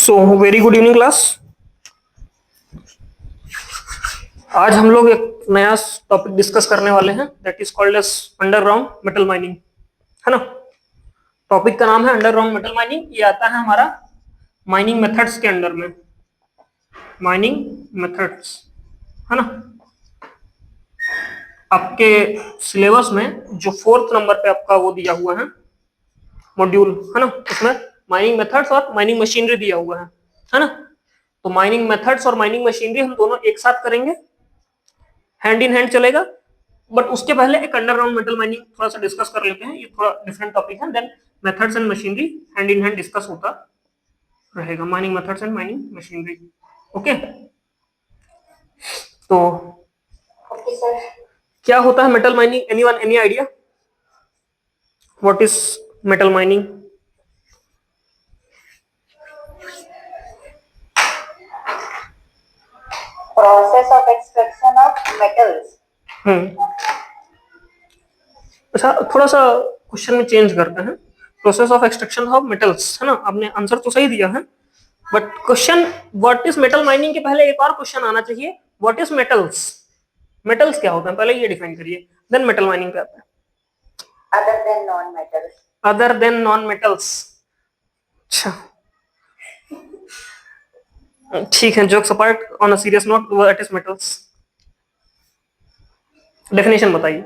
So very good evening class. आज हम लोग एक नया टॉपिक डिस्कस करने वाले हैं that is called as underground metal mining, है ना। टॉपिक का नाम है अंडरग्राउंड मेटल माइनिंग। ये आता है हमारा माइनिंग मेथड्स के अंडर में, माइनिंग मेथड्स, है ना। आपके सिलेबस में जो 4th नंबर पे आपका वो दिया हुआ है मॉड्यूल, है ना, उसमें माइनिंग मेथड्स और माइनिंग मशीनरी दिया हुआ है ना। तो माइनिंग मेथड्स और माइनिंग मशीनरी हम दोनों एक साथ करेंगे, हैंड इन हैंड चलेगा। बट उसके पहले एक अंडरग्राउंड मेटल माइनिंग थोड़ा सा डिस्कस कर लेते हैं, ये थोड़ा डिफरेंट टॉपिक है। Then methods and machinery hand in hand discuss होता रहेगा, mining methods and mining machinery. Okay, तो सर क्या होता है metal mining? Anyone, any idea what is metal mining? Process of extraction of metals. अच्छा, थोड़ा सा क्वेश्चन में चेंज करते हैं। Process of extraction of metals, है ना। आपने आंसर तो सही दिया है, but question what is metal mining के पहले एक और क्वेश्चन आना चाहिए, व्हाट इज मेटल्स? मेटल्स क्या होता है पहले ये डिफाइन करिए, देन मेटल माइनिंग पे आते हैं। Other than non-metals. Other than non metals, अच्छा ठीक है। Jokes apart, on a serious note, what is metals? Definition बताइए।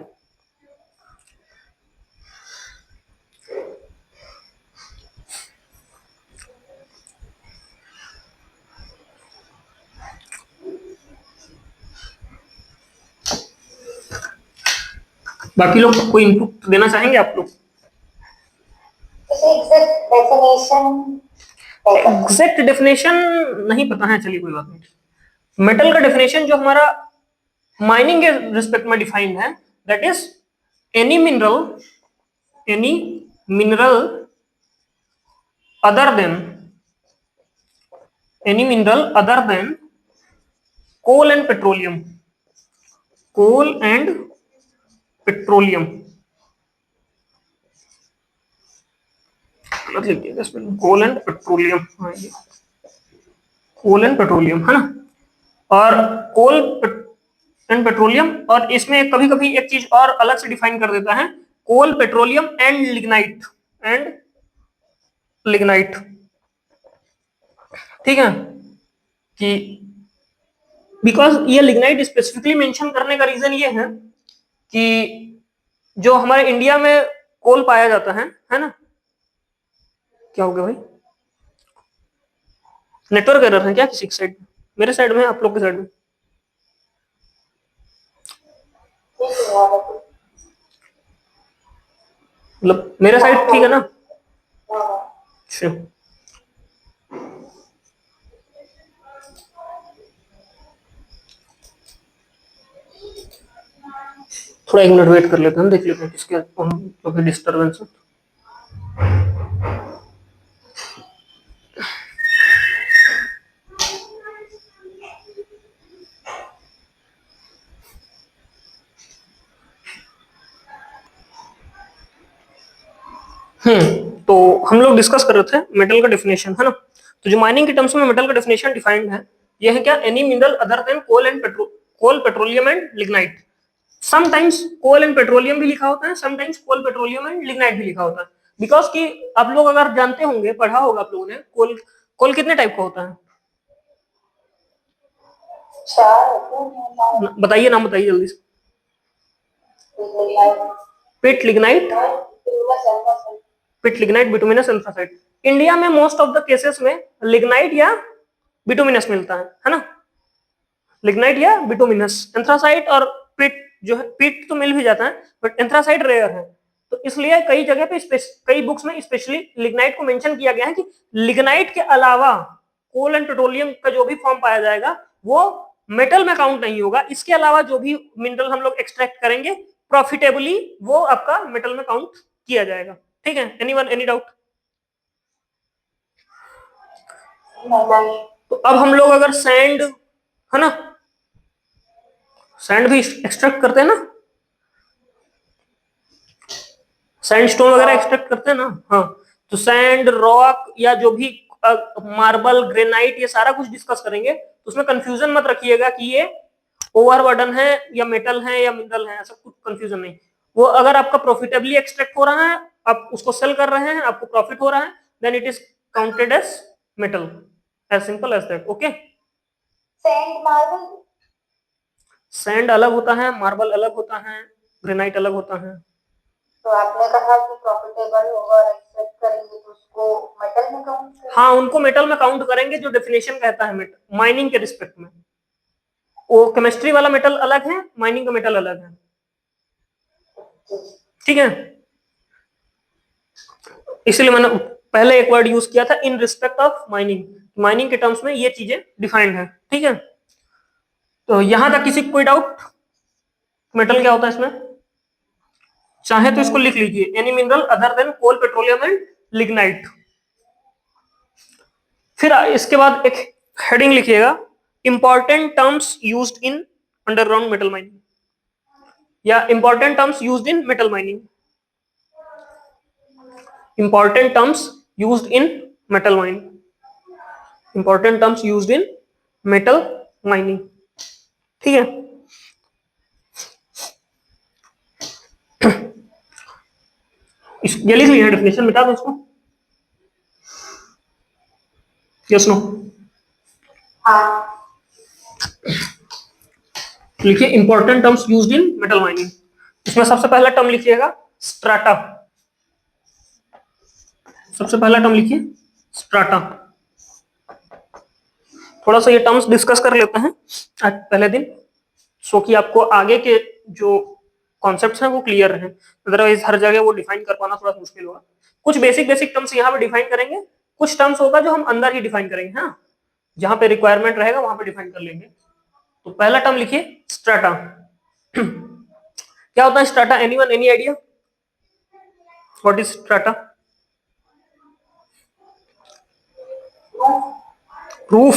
बाकी लोग कोई इनपुट देना चाहेंगे आप लोग? एग्जैक्ट डेफिनेशन नहीं पता है, चलिए कोई बात नहीं। मेटल का डेफिनेशन जो हमारा माइनिंग के रिस्पेक्ट में डिफाइंड है, that is any mineral other than coal and petroleum, coal and petroleum, गलत लिख दिया इसमें, coal and petroleum, coal and petroleum, है ना। और कोल एंड पेट्रोलियम, और इसमें कभी कभी एक चीज और अलग से डिफाइन कर देता है, कोल पेट्रोलियम एंड लिग्नाइट, ठीक है। कि बिकॉज ये लिग्नाइट स्पेसिफिकली मेंशन करने का रीजन ये है कि जो हमारे इंडिया में कोल पाया जाता है ना। क्या हो गया भाई, नेटवर्क एरर है क्या किसी की साइड में? मेरे साइड में, आप लोग के साइड में? मतलब मेरे साइड ठीक है ना? अच्छा, थोड़ा 1 मिनट वेट कर लेते हैं, देख लेते हैं किसके तो फिर डिस्टर्बेंस है। तो हम लोग डिस्कस कर रहे थे मेटल का डेफिनेशन, है ना। तो जो माइनिंग के टर्म्स में मेटल का डेफिनेशन डिफाइंड है, ये है क्या, any mineral other than coal petroleum and lignite. Sometimes coal and petroleum भी लिखा होता है, sometimes coal petroleum and lignite भी लिखा होता है। बिकॉज कि आप लोग अगर जानते होंगे, पढ़ा होगा आप लोगों ने, कोल कितने टाइप का होता है? बताइए, नाम बताइए जल्दी से। पिट लिग्नाइट बिटुमिनस एंथ्रासाइट। इंडिया में मोस्ट ऑफ द केसेस में लिग्नाइट या बिटुमिनस मिलता है ना। लिग्नाइट या बिटुमिनस, एंथ्रासाइट और पिट जो है, पिट तो मिल भी जाता है बट एंथ्रासाइट रेयर है। तो इसलिए कई जगह पे कई बुक्स में स्पेशली लिग्नाइट को मेंशन किया गया है कि लिग्नाइट के अलावा कोल एंड पेट्रोलियम का जो भी फॉर्म पाया जाएगा वो मेटल में काउंट नहीं होगा। इसके अलावा जो भी मिनरल हम लोग एक्सट्रैक्ट करेंगे प्रॉफिटेबली, वो आपका मेटल में काउंट किया जाएगा। ठीक है, एनीवन, एनी डाउट? तो अब हम लोग अगर सैंड, है ना, सैंड भी एक्सट्रैक्ट करते हैं ना, सैंडस्टोन वगैरह एक्सट्रैक्ट करते हैं ना। हाँ, तो सैंड, रॉक या जो भी मार्बल, ग्रेनाइट, ये सारा कुछ डिस्कस करेंगे, तो उसमें कंफ्यूजन मत रखिएगा कि ये ओवरबर्डन है या मेटल है या मिनरल है, ऐसा कुछ कंफ्यूजन नहीं। वो अगर आपका प्रॉफिटेबली एक्सट्रैक्ट हो रहा है, आप उसको सेल कर रहे हैं, आपको प्रॉफिट हो रहा है, then it is counted as metal, as simple as that. Okay, Sand, marble. Sand अलग होता है, मार्बल अलग होता है, ग्रेनाइट अलग होता है। तो आपने कहा कि प्रॉफिटेबल होगा और एक्सपेक्ट करेंगे तो उसको मेटल में काउंट करेंगे। हाँ, उनको मेटल में काउंट करेंगे जो डेफिनेशन कहता है मेटल माइनिंग के रिस्पेक्ट में। वो केमिस्ट्री वाला मेटल अलग है, माइनिंग का मेटल अलग है, ठीक है। इसलिए मैंने पहले एक वर्ड यूज किया था in respect of mining, mining के टर्म्स में ये चीजें डिफाइंड है, ठीक है। तो यहां तक किसी को कोई डाउट? मेटल क्या होता है इसमें? चाहे तो इसको लिख लीजिए, any mineral other than coal, petroleum and lignite. फिर इसके बाद एक हेडिंग लिखिएगा, important terms used in underground metal mining, या important terms used in metal mining. Important terms used in metal mining, important terms used in metal mining, ठीक है। ये लिख लिया डेफिनेशन, मिटा दो इसको, यस नो? हाँ, लिखिए important terms used in metal mining. इसमें सबसे पहला टर्म लिखिएगा स्ट्राटा, सबसे पहला टर्म लिखिए स्ट्राटा। थोड़ा सा ये टर्म्स डिस्कस कर लेते हैं आज पहले दिन, सो कि आपको आगे के जो कॉन्सेप्ट्स हैं वो क्लियर रहे, अदरवाइज हर जगह वो डिफाइन कर पाना थोड़ा मुश्किल होगा। कुछ बेसिक बेसिक टर्म्स यहाँ पे डिफाइन करेंगे, कुछ टर्म्स होगा जो हम अंदर ही डिफाइन करेंगे, हाँ, जहां पे रिक्वायरमेंट रहेगा वहां पे डिफाइन कर लेंगे। तो पहला टर्म लिखिए स्ट्राटा। क्या होता है strata? Anyone, any idea what is strata? Roof?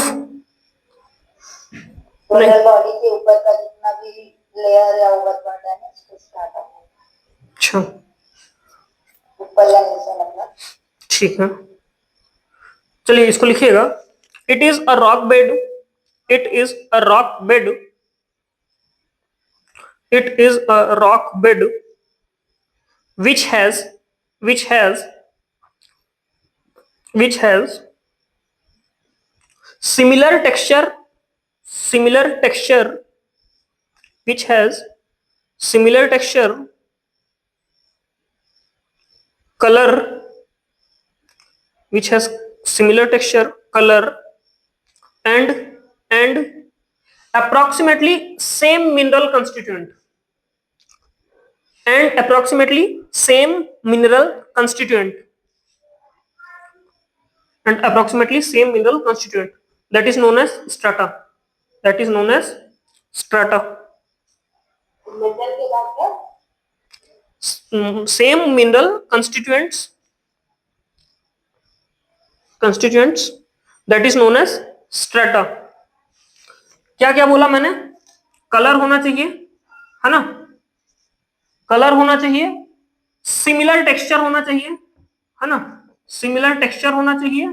Solar body के ऊपर का जितना भी लेयर या ओवरबर्डन है उसको स्टार्ट है। अच्छा, ऊपर या नीचे मतलब। ठीक है, चलिए इसको लिखिएगा, it is a rock bed, it is a rock bed, it is a rock bed which has which has which has similar texture, similar texture, which has similar texture, color, which has similar texture, color, and approximately same mineral constituent, and approximately same mineral constituent, and approximately same mineral constituent, that is known as strata, that is known as strata. Metal के बाद क्या? Same mineral constituents, that is known as strata. क्या क्या बोला मैंने? Colour होना चाहिए, है ना, कलर होना चाहिए, सिमिलर टेक्सचर होना चाहिए, है ना, सिमिलर टेक्सचर होना चाहिए,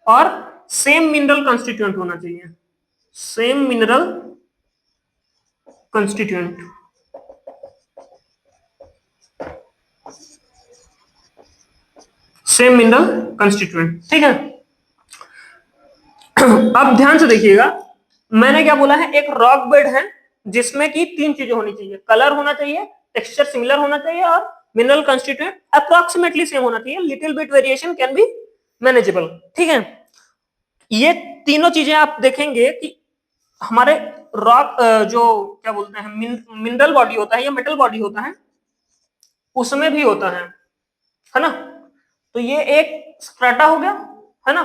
और सेम मिनरल कंस्टिट्यूएंट होना चाहिए, same mineral constituent, same mineral constituent, ठीक है। अब ध्यान से देखिएगा, मैंने क्या बोला है, एक रॉक बेड है जिसमें कि तीन चीजें होनी चाहिए, कलर होना चाहिए, टेक्सचर सिमिलर होना चाहिए, और मिनरल कंस्टिट्यूएंट अप्रोक्सीमेटली सेम होना चाहिए, little bit variation can be manageable, ठीक है। ये तीनों चीजें आप देखेंगे कि हमारे रॉक जो क्या बोलते हैं मिनरल बॉडी होता है या मेटल बॉडी होता है उसमें भी होता है ना। तो ये एक स्ट्राटा हो गया, है ना,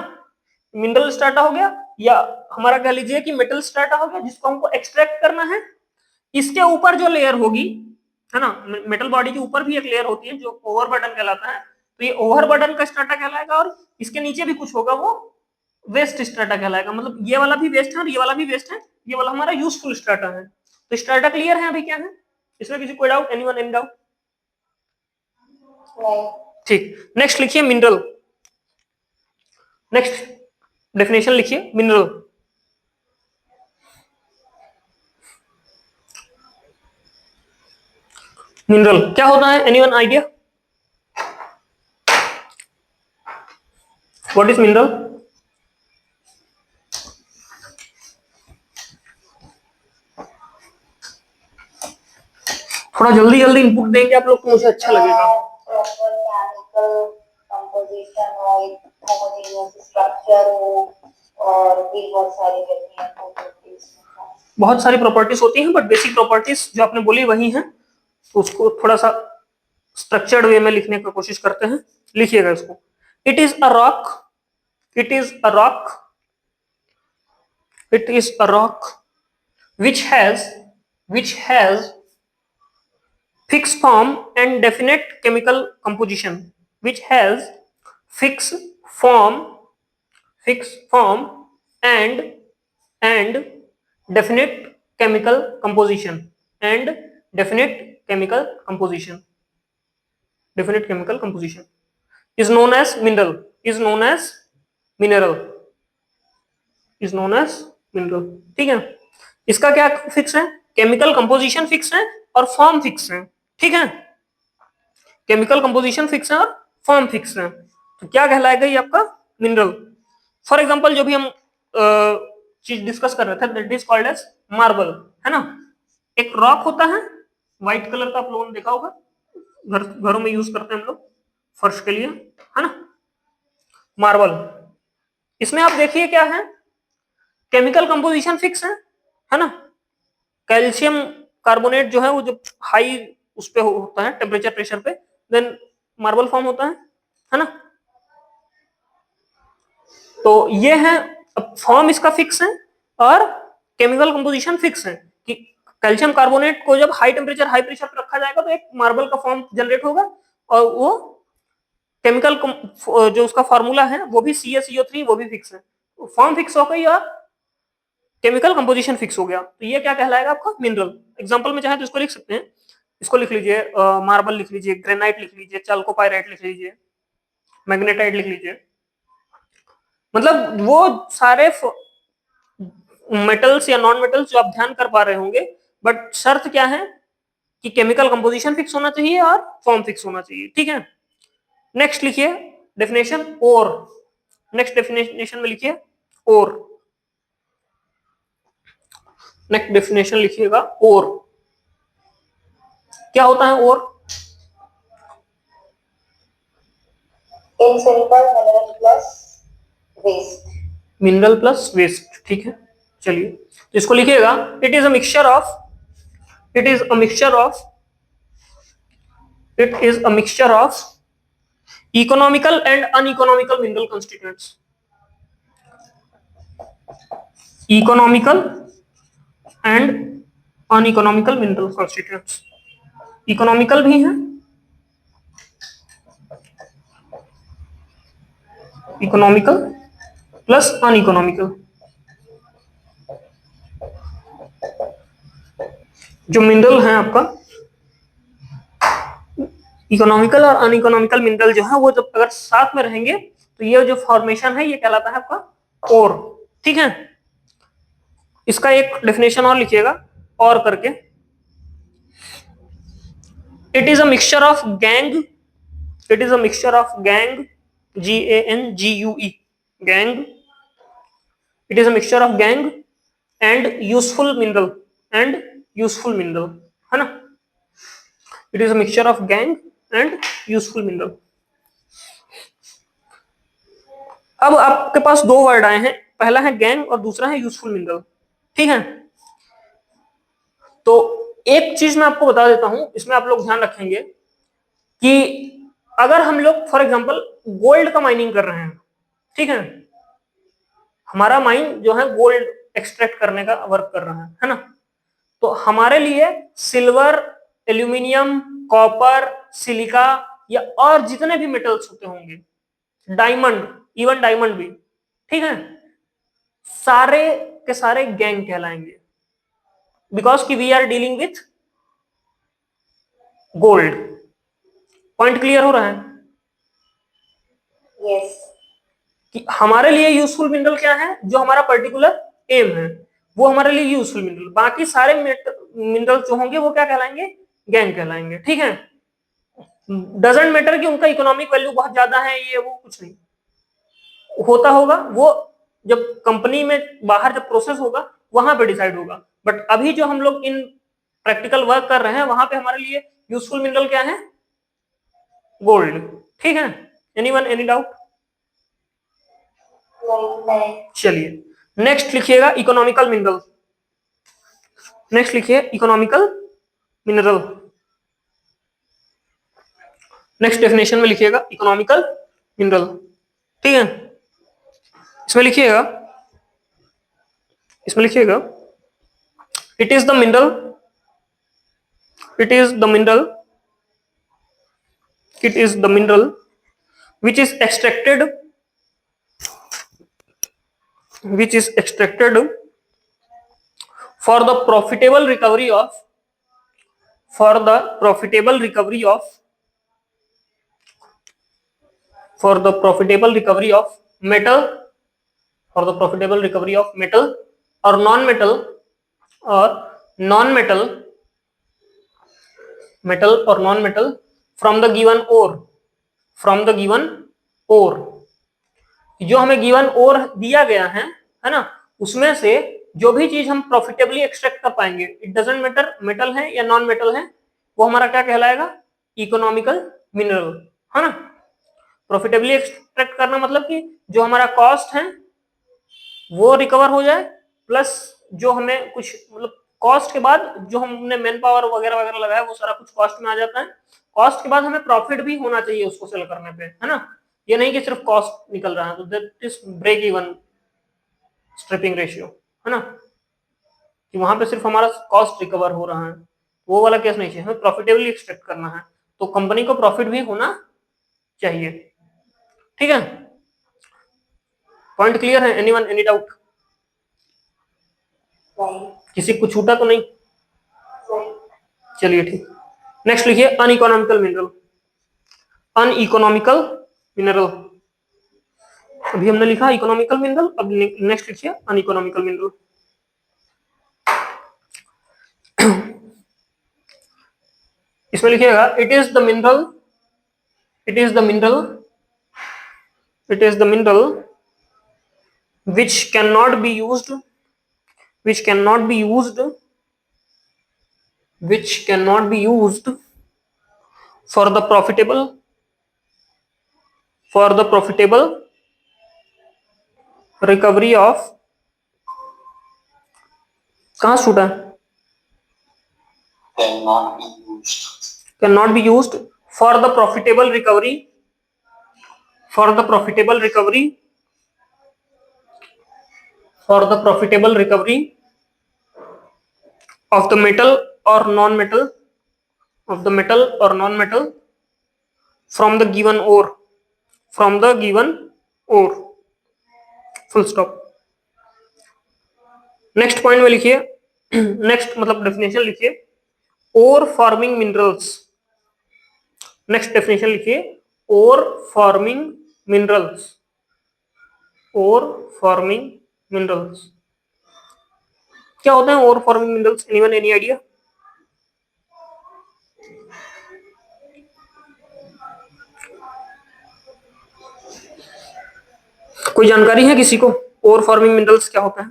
मिनरल स्ट्राटा हो गया, या हमारा कह लीजिए कि मेटल स्ट्राटा हो गया जिसको हमको एक्सट्रैक्ट करना है। इसके ऊपर जो लेयर होगी, है ना, मेटल बॉडी के ऊपर भी एक लेयर होती है जो ओवरबर्डन कहलाता है, तो ये ओवरबर्डन का स्ट्राटा कहलाएगा, और इसके नीचे भी कुछ होगा वो वेस्ट स्ट्राटा कहलाएगा, मतलब ये वाला भी वेस्ट है और ये वाला भी वेस्ट है, ये वाला हमारा यूजफुल स्ट्राटा है। तो स्ट्राटा क्लियर है अभी क्या है? इसमें किसी कोई डाउट? Anyone, any doubt? नहीं। ठीक, नेक्स्ट लिखिए मिनरल। नेक्स्ट डेफिनेशन लिखिए मिनरल। मिनरल क्या होता है, anyone idea what is mineral? थोड़ा जल्दी जल्दी इनपुट देंगे आप लोग तो मुझे अच्छा लगेगा। प्रॉपर केमिकल कंपोजिशन हो, होमोजेनियस स्ट्रक्चर हो, और भी बहुत सारी रहती हैं प्रॉपर्टीज। बहुत सारी प्रॉपर्टीज होती हैं बट बेसिक प्रॉपर्टीज जो आपने बोली वही हैं, तो उसको थोड़ा सा स्ट्रक्चर्ड वे में लिखने की कोशिश करते हैं। लिखिएगा इसको। It is a rock, it is a rock, it is a rock which has fixed form and definite chemical composition, which has fixed form, fixed form and and definite chemical composition, and definite chemical composition, definite chemical composition is known as mineral, is known as mineral, is known as mineral। ठीक है, इसका क्या fix है, chemical composition fix है और form fix है। ठीक है, केमिकल कंपोजिशन फिक्स है और फॉर्म फिक्स है, तो क्या कहलाएगा ये आपका मिनरल। फॉर एग्जांपल जो भी हम चीज डिस्कस कर रहे थे that is called as marble, है ना। एक रॉक होता है व्हाइट कलर का, आप लोगों ने देखा होगा, घरों में यूज करते हैं हम लोग फर्श के लिए, है ना, मार्बल। इसमें आप देखिए क्या है, केमिकल कंपोजिशन फिक्स है ना। कैल्शियम कार्बोनेट जो है वो जब हाई उस पे होता है टेम्परेचर प्रेशर पे, देन मार्बल फॉर्म होता है ना। तो ये है, अब फॉर्म इसका फिक्स है और केमिकल कंपोजिशन फिक्स है कि कैल्शियम कार्बोनेट को जब हाई टेम्परेचर हाई प्रेशर पर रखा जाएगा तो एक मार्बल का फॉर्म जनरेट होगा, और वो केमिकल जो उसका फॉर्मूला है वो भी CaCO3 वो भी फिक्स है। फॉर्म फिक्स हो गई और केमिकल कंपोजिशन फिक्स हो गया, तो ये क्या कहलाएगा आपका मिनरल। एग्जांपल में चाहे तो इसको लिख सकते हैं, इसको लिख लीजिए, मार्बल लिख लीजिए, ग्रेनाइट लिख लीजिए, चाल्कोपाइराइट लिख लीजिए, मैग्नेटाइट लिख लीजिए। मतलब वो सारे मेटल्स या नॉन मेटल्स जो आप ध्यान कर पा रहे होंगे, बट शर्त क्या है कि केमिकल कंपोजिशन फिक्स होना चाहिए और फॉर्म फिक्स होना चाहिए। ठीक है, नेक्स्ट लिखिए डेफिनेशन और, नेक्स्ट डेफिनेशन में लिखिए और, नेक्स्ट डेफिनेशन लिखिएगा और। क्या होता है और? In simple mineral plus waste, mineral plus waste. ठीक है, चलिए तो इसको लिखिएगा, it is a mixture of, it is a mixture of, it is a mixture of economical and uneconomical mineral constituents, economical and uneconomical mineral constituents. Economical भी है, economical plus uneconomical. जो mineral है आपका, इकोनॉमिकल और uneconomical mineral जो है वो जब अगर साथ में रहेंगे तो ये जो फॉर्मेशन है ये कहलाता है आपका और। ठीक है, इसका एक डेफिनेशन और लिखिएगा और करके, it is a mixture of gang, it is a mixture of gang, GANGUE, gang, it is a mixture of gang and useful mineral, and useful mineral, है ना। It is a mixture of gang and useful mineral. अब आपके पास दो word आए हैं, पहला है gang और दूसरा है यूजफुल मिनरल। ठीक है, तो एक चीज मैं आपको बता देता हूं, इसमें आप लोग ध्यान रखेंगे कि अगर हम लोग फॉर एग्जांपल गोल्ड का माइनिंग कर रहे हैं, ठीक है, हमारा माइन जो है गोल्ड एक्सट्रैक्ट करने का वर्क कर रहा है ना, तो हमारे लिए सिल्वर, एल्यूमिनियम, कॉपर, सिलिका या और जितने भी मेटल्स होते होंगे, डायमंड, इवन डायमंड भी, ठीक है, सारे के सारे गैंग कहलाएंगे, बिकॉज कि we are dealing with gold. Point clear हो रहा है? यस। कि हमारे लिए यूजफुल मिनरल क्या है, जो हमारा पर्टिकुलर एम है वो हमारे लिए यूजफुल मिनरल, बाकी सारे मिनरल जो होंगे वो क्या कहलाएंगे, गैंग कहलाएंगे। ठीक है, डजेंट मैटर कि उनका इकोनॉमिक वैल्यू बहुत ज्यादा है, ये वो कुछ नहीं होता होगा, वो जब कंपनी में बाहर जब प्रोसेस होगा वहां पे डिसाइड होगा। बट अभी जो हम लोग इन प्रैक्टिकल वर्क कर रहे हैं वहां पे हमारे लिए यूजफुल मिनरल क्या है, गोल्ड। ठीक है, एनीवन एनी डाउट? नहीं। चलिए नेक्स्ट लिखिएगा इकोनॉमिकल मिनरल। नेक्स्ट लिखिए इकोनॉमिकल मिनरल। नेक्स्ट डेफिनेशन में लिखिएगा इकोनॉमिकल मिनरल। ठीक है, इसमें लिखिएगा, इसमें लिखिएगा it is the mineral, it is the mineral, it is the mineral which is extracted, which is extracted for the profitable recovery of, for the profitable recovery of, for the profitable recovery of metal, for the profitable recovery of metal or non-metal, or non-metal, metal or non-metal from the given ore, from the given ore, जो हमें given ओर दिया गया है ना, उसमें से जो भी चीज हम प्रॉफिटेबली एक्सट्रैक्ट कर पाएंगे, इट डजेंट मैटर मेटल है या नॉन मेटल है, वो हमारा क्या कहलाएगा, इकोनॉमिकल मिनरल, है ना। प्रॉफिटेबली एक्सट्रैक्ट करना मतलब कि जो हमारा कॉस्ट है वो रिकवर हो जाए, प्लस जो हमें कुछ मतलब कॉस्ट के बाद जो हमने मैन पावर वगैरह वगैरह लगाया वो सारा कुछ कॉस्ट में आ जाता है, कॉस्ट के बाद हमें प्रॉफिट भी होना चाहिए उसको सेल करने पे, है ना। ये नहीं कि सिर्फ कॉस्ट निकल रहा है, तो that is break even stripping ratio, है ना, कि वहां पे सिर्फ हमारा कॉस्ट रिकवर हो रहा है, वो वाला केस नहीं चाहिए, हमें प्रॉफिटेबली एक्सपेक्ट करना है, तो कंपनी को प्रॉफिट भी होना चाहिए। ठीक है, पॉइंट क्लियर है, एनीवन एनी डाउट? किसी को छूटा तो नहीं? चलिए ठीक, नेक्स्ट लिखिए अनइकोनॉमिकल मिनरल। अनइकोनॉमिकल मिनरल, अभी हमने लिखा इकोनॉमिकल मिनरल, अब नेक्स्ट लिखिए अनइकोनॉमिकल मिनरल। इसमें लिखिएगा it is the mineral, it is the mineral, it is the mineral which cannot be used, which cannot be used, which cannot be used for the profitable, for the profitable recovery of, कहां छूटा है, cannot be used for the profitable recovery, for the profitable recovery, for the profitable recovery of the metal or non-metal, of the metal or non-metal from the given ore, from the given ore, full stop। Next point में लिखिए, next मतलब definition लिखिए, ore forming minerals. Next definition लिखिए, ore forming minerals, ore forming minerals. क्या होते हैं ore forming minerals, anyone any idea? कोई जानकारी है किसी को, ओर फॉर्मिंग मिनरल्स क्या होता है?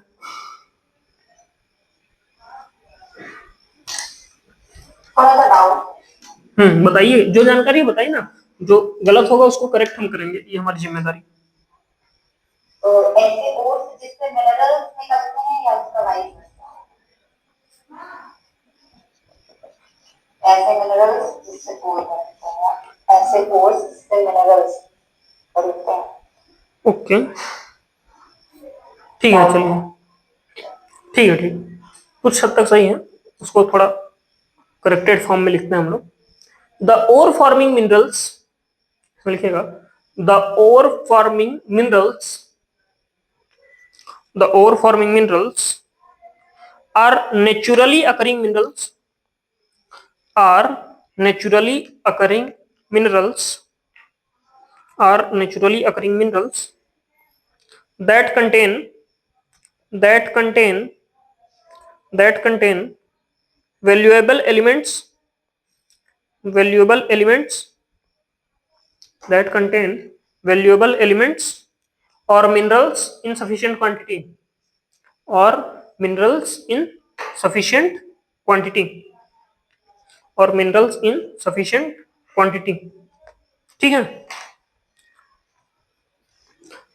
बताइए, जो जानकारी है बताइए ना, जो गलत होगा उसको करेक्ट हम करेंगे, ये हमारी जिम्मेदारी। तो ऐसे ओर्स जिससे मिनरल्स निकलते हैं या उसका वाइस ऐसे मिनरल्स जिससे ओर बनते हैं, ऐसे ओर्स जिससे मिनरल्स बनते हैं। ओके ठीक है, चलिए ठीक है, ठीक, कुछ हद तक सही है, उसको थोड़ा करेक्टेड फॉर्म में लिखते हैं हम लोग। द ओर फॉर्मिंग मिनरल्स, लिखिएगा the ore forming minerals, the ore forming minerals are naturally occurring minerals, are naturally occurring minerals, are naturally occurring minerals that contain that contain that contain valuable elements valuable elements that contain valuable elements or minerals in sufficient quantity or minerals in sufficient quantity और minerals in sufficient quantity. ठीक है,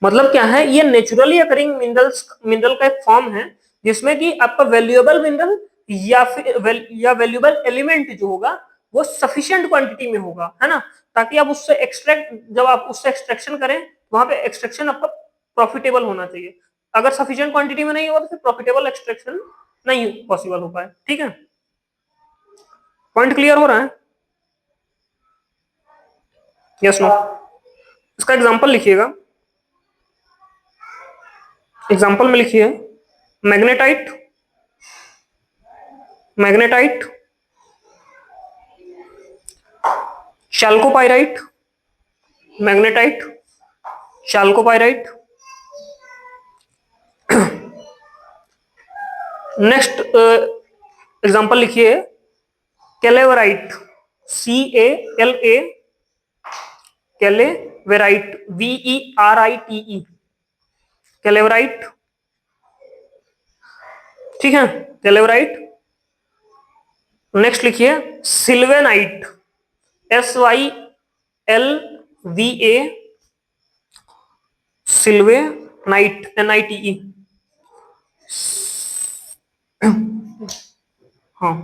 मतलब क्या है, ये naturally occurring mineral का एक form है जिसमें कि आपका वैल्यूएबल मिनरल या फिर वैल्यूएबल एलिमेंट जो होगा वो सफिशिएंट क्वांटिटी में होगा, है ना, ताकि आप उससे जब आप उससे एक्सट्रैक्शन करें वहां पे एक्सट्रैक्शन आपका प्रॉफिटेबल होना चाहिए। अगर सफिशिएंट क्वांटिटी में नहीं होगा तो फिर प्रॉफिटेबल एक्सट्रैक्शन नहीं पॉसिबल हो पाए। ठीक है, पॉइंट क्लियर हो रहा है? Yes no? इसका एग्जांपल लिखिएगा। एग्जांपल में लिखिए magnetite magnetite chalcopyrite magnetite chalcopyrite। Next example लिखिए कैलेवराइट CALA कैलेवेराइट VERITE कैलेवराइट। ठीक है, कैलेवराइट। नेक्स्ट लिखिए सिल्वेनाइट SYLVA सिल्वेनाइट NITE। हाँ,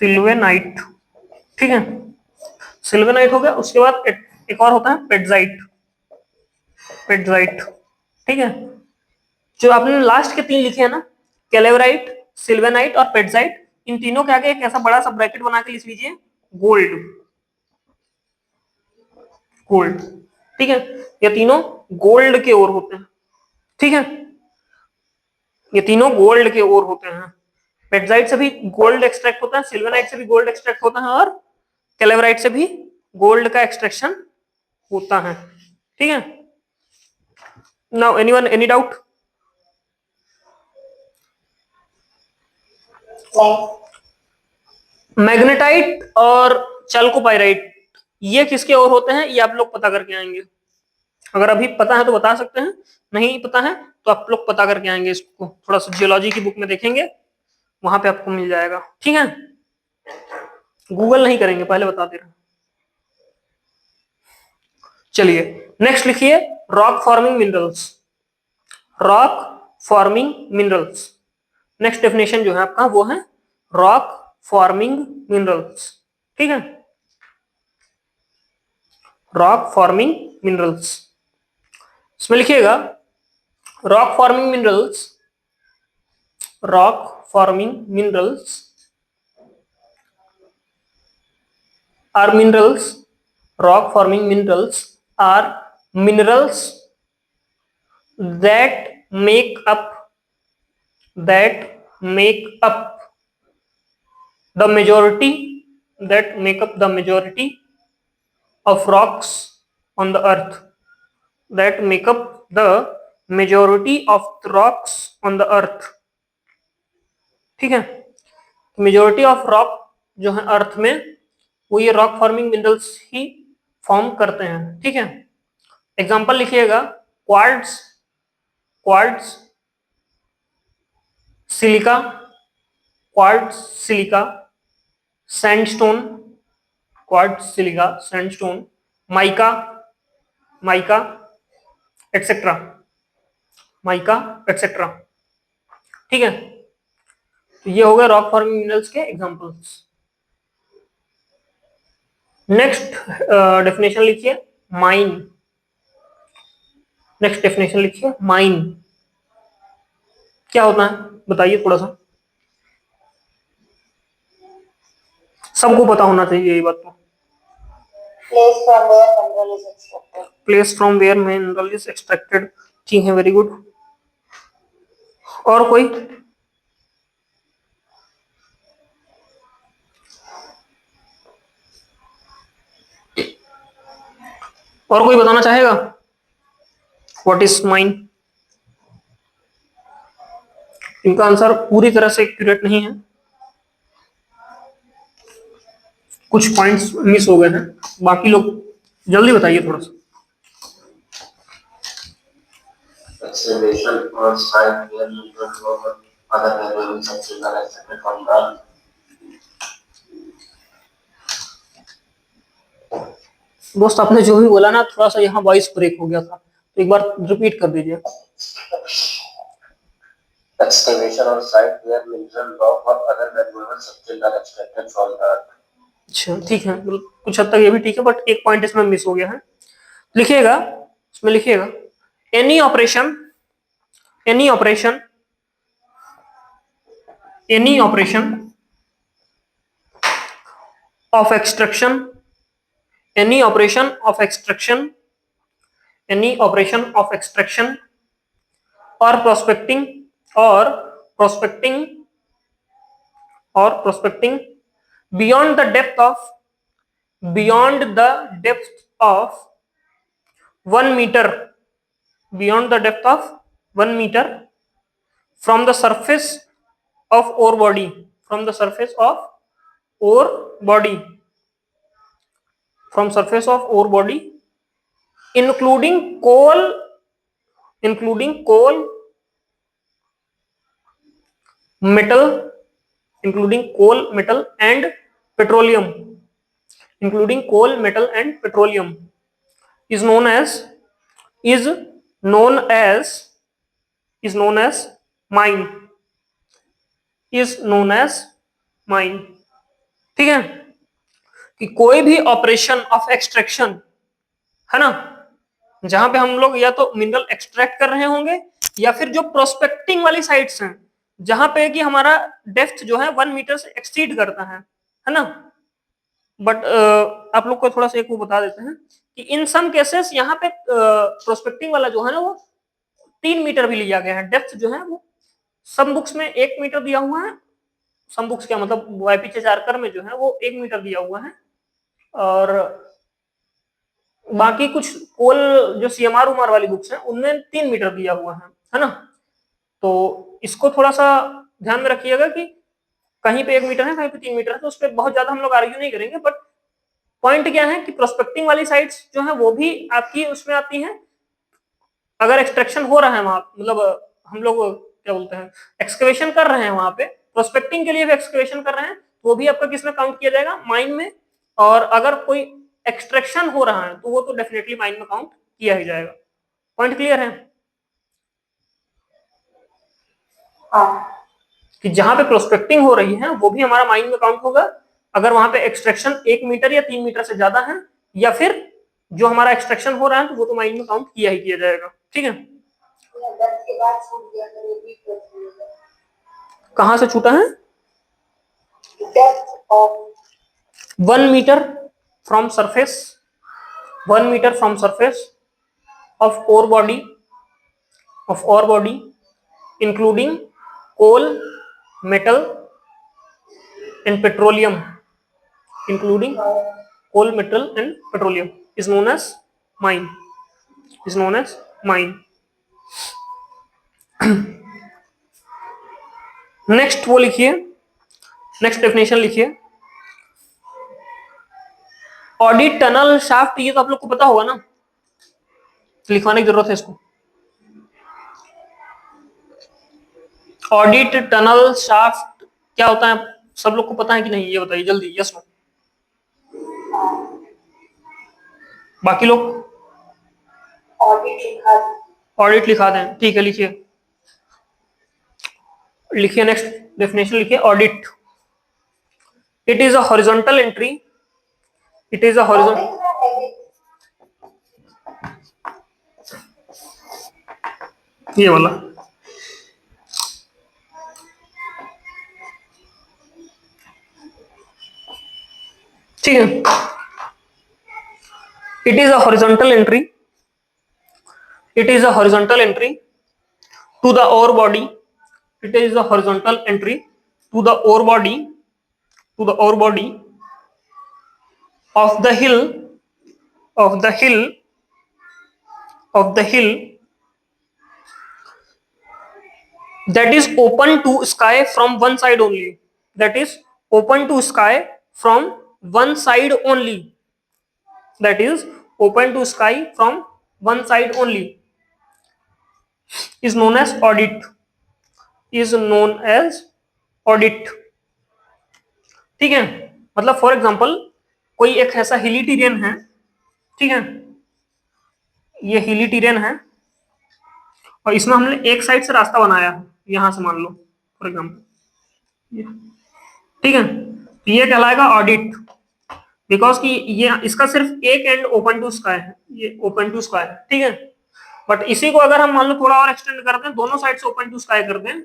सिल्वेनाइट। ठीक है, सिल्वेनाइट हो गया। उसके बाद एक और होता है पेट्जाइट पेट्जाइट। ठीक है, जो आपने लास्ट के तीन लिखे हैं ना, कैलेवराइट, सिल्वेनाइट और पेट्जाइट, इन तीनों के आगे एक ऐसा बड़ा सा ब्रैकेट बना के लिख लीजिए गोल्ड। गोल्ड, ठीक है, ये तीनों गोल्ड के ओर होते हैं। ठीक है, ये तीनों गोल्ड के ओर होते हैं। पेट्जाइट से भी गोल्ड एक्सट्रैक्ट होता है, सिल्वेनाइट से भी गोल्ड एक्सट्रैक्ट होता है और कैलेवराइट से भी गोल्ड का एक्सट्रैक्शन होता है। ठीक है, now anyone any doubt? Magnetite और चैल्कोपाइराइट ये किसके ओर होते हैं, ये आप लोग पता करके आएंगे। अगर अभी पता है तो बता सकते हैं, नहीं पता है तो आप लोग पता करके आएंगे। इसको थोड़ा सा जियोलॉजी की बुक में देखेंगे, वहां पे आपको मिल जाएगा। ठीक है, गूगल नहीं करेंगे, पहले बता दे रहे हैं। चलिए नेक्स्ट लिखिए rock forming minerals. Rock forming minerals, next definition जो है आपका वो है रॉक फॉर्मिंग मिनरल्स। ठीक है, रॉक फॉर्मिंग मिनरल्स, इसमें लिखिएगा rock forming minerals rock forming minerals are minerals rock forming minerals are minerals that make up the majority the majority of rocks on the earth that make up the majority of the rocks on the earth। ठीक है, majority of rock जो है अर्थ में वो ये rock forming minerals ही form करते हैं। ठीक है, एग्जांपल लिखिएगा quartz quartz silica quartz silica sandstone quartz silica sandstone mica mica etcetera mica etcetera. ठीक है, तो ये हो गए रॉक फॉर्मिंग मिनरल्स के एग्जांपल्स। नेक्स्ट डेफिनेशन लिखिए माइन। नेक्स्ट डेफिनेशन लिखिए माइन क्या होता है बताइए थोड़ा सा, सबको पता होना चाहिए यही बात। तो place from where mineral is extracted. ठीक है, वेरी गुड। और कोई? और कोई बताना चाहेगा? What is mine? इनका आंसर पूरी तरह से एक्यूरेट नहीं है, कुछ पॉइंट्स मिस हो गए हैं। बाकी लोग जल्दी बताइए थोड़ा सा। Acceleration or side where movement over other variables such as are accepted from the दोस्त आपने जो भी बोला ना, थोड़ा सा यहाँ वॉइस ब्रेक हो गया था, तो एक बार रिपीट कर दीजिए। excavation or site where mineral rock or other valuable substance are extracted from the earth. अच्छा ठीक है, कुछ हद तक ये भी ठीक है, बट एक पॉइंट इसमें मिस हो गया है। लिखिएगा, इसमें लिखिएगा any operation, any operation, any operation of extraction, any operation of extraction, any operation of extraction or prospecting or prospecting or prospecting beyond the depth of, beyond the depth of 1 meter, beyond the depth of 1 meter from the surface of ore body, from the surface of ore body, from surface of ore body, including coal, including coal, metal, including coal, metal and petroleum, including coal, metal and petroleum, is known as, is known as, is known as mine, is known as mine। ठीक है, कि कोई भी operation of extraction है ना, जहां पे हम लोग या तो मिनरल एक्सट्रैक्ट कर रहे होंगे, या फिर जो प्रोस्पेक्टिंग वाली साइट्स हैं जहां पे कि हमारा डेप्थ जो है 1 मीटर से एक्सीड करता है ना। बट आप लोग को थोड़ा सा एक वो बता देते हैं कि इन सम केसेस यहाँ पे प्रोस्पेक्टिंग वाला जो है ना, वो 3 मीटर भी लिया गया है। डेप्थ जो है वो सम बुक्स में 1 मीटर दिया हुआ है, सम बुक्स क्या मतलब वाईपीचे चारकर में जो है वो 1 मीटर दिया हुआ है, और बाकी कुछ कोल जो सीएमआर उमर वाली बुक्स हैं उनमें 3 मीटर दिया हुआ है ना। तो इसको थोड़ा सा ध्यान में रखिएगा कि कहीं पे 1 मीटर है, कहीं पे 3 मीटर है, तो उस पर बहुत ज्यादा हम लोग आर्ग्यू नहीं करेंगे। बट पॉइंट क्या है कि प्रोस्पेक्टिंग वाली साइट्स जो है वो भी आपकी उसमें आती हैं, अगर एक्सट्रैक्शन हो रहा है वहां, मतलब हम लोग क्या बोलते हैं, एक्सकवेशन कर रहे हैं वहां पे, प्रोस्पेक्टिंग के लिए भी एक्सकवेशन कर रहे हैं, तो वो भी आपका किसमें काउंट किया जाएगा, माइन में। और अगर कोई एक्सट्रैक्शन हो रहा है तो वो तो डेफिनेटली माइन में काउंट किया ही जाएगा। पॉइंट क्लियर है? कि जहां पे प्रोस्पेक्टिंग हो रही है वो भी हमारा माइन में काउंट होगा, अगर वहां पे एक्सट्रैक्शन 1 मीटर या 3 मीटर से ज्यादा है, या फिर जो हमारा एक्सट्रैक्शन हो रहा है तो वो तो माइन में काउंट किया ही किया जाएगा। ठीक है, कहां से छूटा है? 1 metre from surface, 1 metre from surface of ore body, of ore body including coal, metal and petroleum, including coal, metal and petroleum is known as mine, is known as mine। Next वो लिखिए, next definition लिखिए, audit tunnel shaft, ये तो आप लोग को पता होगा ना, लिखवाने की जरूरत है इसको। ऑडिट टनल शाफ्ट क्या होता है, सब लोग को पता है कि नहीं, ये बताइए जल्दी, यस नो। बाकी लोग ऑडिट लिखा दें, ठीक है, लिखिए, लिखिए नेक्स्ट डेफिनेशन लिखिए, adit, it is a horizontal entry, it is a horizontal, ये वाला, ठीक है, it is a horizontal entry, it is a horizontal entry to the ore बॉडी, it is a horizontal entry to the ore body, to the ore body of the hill, of the hill, of the hill that is open to sky from one side only. That is open to sky from one side only. That is open to sky from one side only is known as audit. Is known as audit. ठीक है, मतलब for example कोई एक ऐसा हिली terrain है, ठीक है, ये हिली टेरेन है और इसमें हमने एक साइड से रास्ता बनाया है, यहां से मान लो फॉर एग्जांपल, ठीक है, तो ये कहलाएगा ऑडिट, बिकॉज कि ये इसका सिर्फ एक एंड ओपन टू स्काई है, ये ओपन टू स्काई है, ठीक है, बट इसी को अगर हम मान लो थोड़ा और एक्सटेंड करते हैं, दोनों साइड से ओपन टू स्काई करते हैं,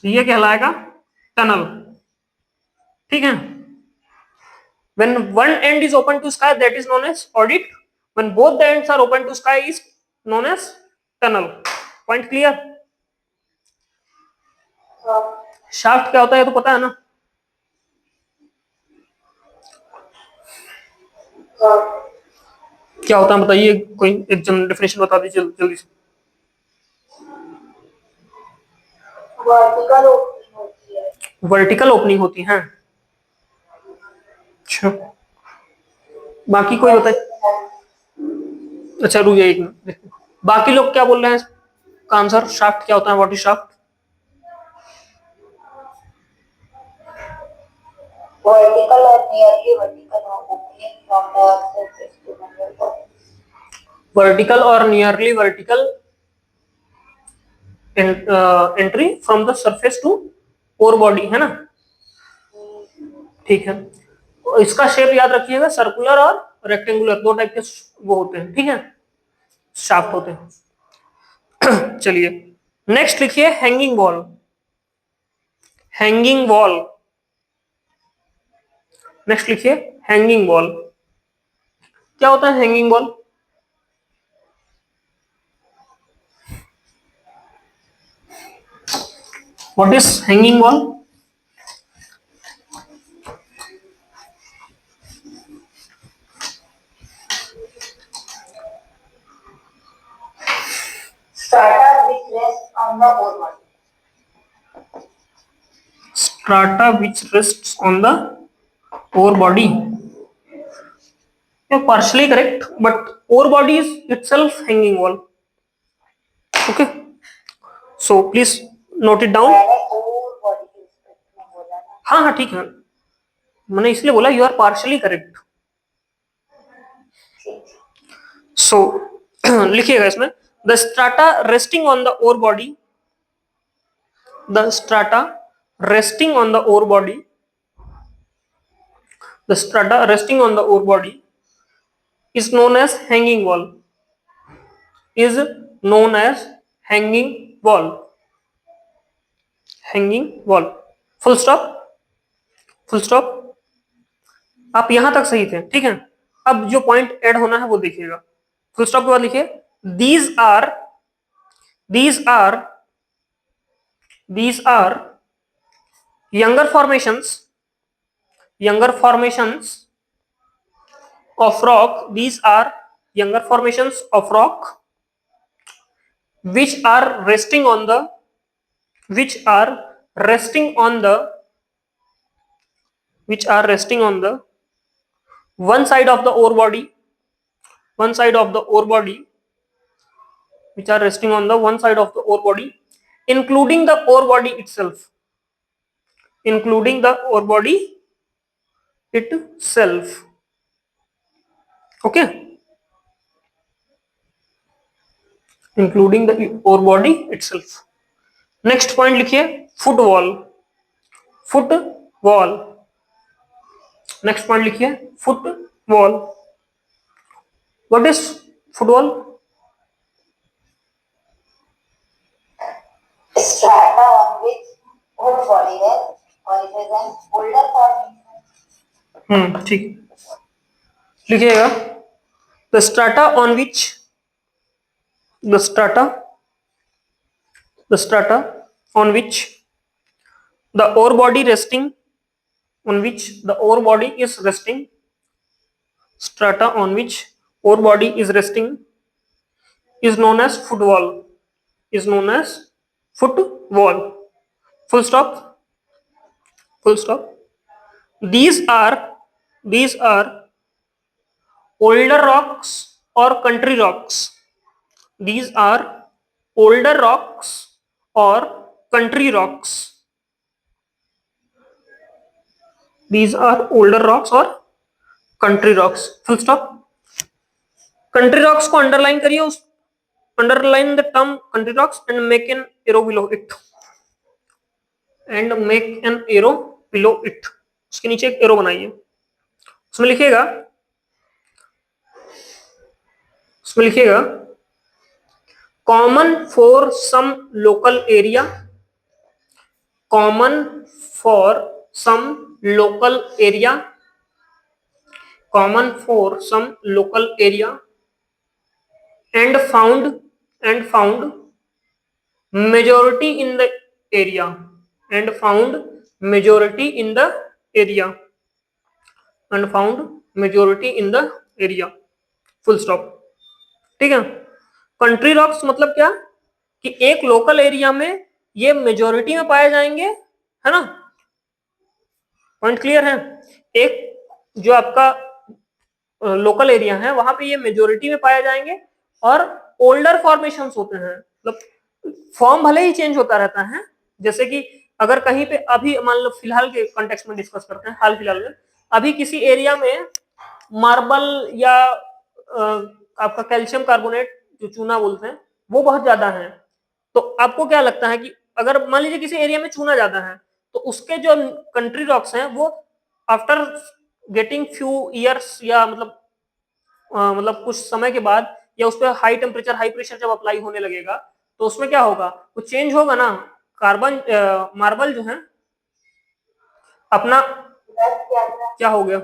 तो ये कहलाएगा टनल, ठीक है। When one end is open to sky, that is known as audit. When both the ends are open to sky, is known as tunnel. Point clear? Shaft क्या होता है तो पता है ना? क्या होता है बताइए, कोई एक जन डेफिनेशन बता दीजिए जल्दी से। वर्टिकल ओपनिंग होती है। वर्टिकल ओपनिंग होती है। अच्छा, बाकी कोई बताए? अच्छा रुकिए एक मिनट, बाकी लोग क्या बोल रहे हैं का आंसर, शाफ्ट क्या होता है, what is shaft? Vertical or nearly vertical opening from the surface to the vertical or nearly vertical entry from the surface to core body, है ना, ठीक है। तो इसका शेप याद रखिएगा, सर्कुलर और रेक्टेंगुलर, दो टाइप के वो होते हैं, ठीक है, शाफ्ट होते हैं। चलिए नेक्स्ट लिखिए hanging wall. Hanging wall, next लिखिए हैंगिंग वॉल। क्या होता है hanging wall? What is hanging wall? strata which rests on the core body. Strata which rests on the core body. You're partially correct, but core body is itself hanging wall. Okay, so please note it down. मैंने core body के respect में बोला ना। हाँ हाँ ठीक है, मैंने इसलिए बोला you are partially correct. So लिखिएगा इसमें the strata resting on the ore body, the strata resting on the ore body, the strata resting on the ore body is known as hanging wall, is known as hanging wall, hanging wall, full stop, full stop। आप यहां तक सही थे, ठीक है। अब जो point add होना है वो देखिएगा, फुल स्टॉप के बाद लिखिए these are these are these are younger formations, younger formations of rock, these are younger formations of rock which are resting on the, which are resting on the, which are resting on the one side of the ore body, one side of the ore body, which are resting on the one side of the ore body, including the ore body itself, including the ore body itself, okay, including the ore body itself। Next point लिखिए foot wall, foot wall. Next point लिखिए foot wall. What is foot wall? strata on which whole body rests or it is an older formation. ठीक, लिखिएगा the strata on which, the strata, the strata on which the ore body resting, on which the ore body is resting, strata on which ore body is resting is known as footwall, is known as footwall। wall. Full stop. Full stop. These are older rocks or country rocks. These are older rocks or country rocks. These are older rocks or country rocks. Full stop. Country rocks को underline करिए, उस underline the term country rocks and make an arrow below it. And make an arrow below it. उसके नीचे एक arrow बनाइए. उसमें लिखिएगा common for some local area. Common for some local area. Common for some local area and found majority in the area. And found majority in the area. And found majority in the area. Full stop. ठीक है. Country rocks मतलब क्या कि एक local area में ये majority में पाए जाएंगे, है ना. पॉइंट क्लियर है. एक जो आपका लोकल एरिया है वहां पे ये मेजोरिटी में पाए जाएंगे और ओल्डर फॉर्मेशंस होते हैं. मतलब फॉर्म भले ही चेंज होता रहता है. जैसे कि अगर कहीं पे अभी मान लो फिलहाल के कॉन्टेक्स्ट में डिस्कस करते हैं, हाल फिलहाल में अभी किसी एरिया में मार्बल या आपका कैल्शियम कार्बोनेट जो चूना बोलते हैं वो बहुत ज्यादा है. तो आपको क्या लगता है कि अगर मान लीजिए किसी एरिया में चूना ज्यादा है तो उसके जो कंट्री रॉक्स हैं वो आफ्टर गेटिंग फ्यू ईयर्स या मतलब कुछ समय के बाद या उस पर हाई टेम्परेचर हाई प्रेशर जब अप्लाई होने लगेगा तो उसमें क्या होगा, वो चेंज होगा ना. कार्बन मार्बल जो है अपना क्या हो गया,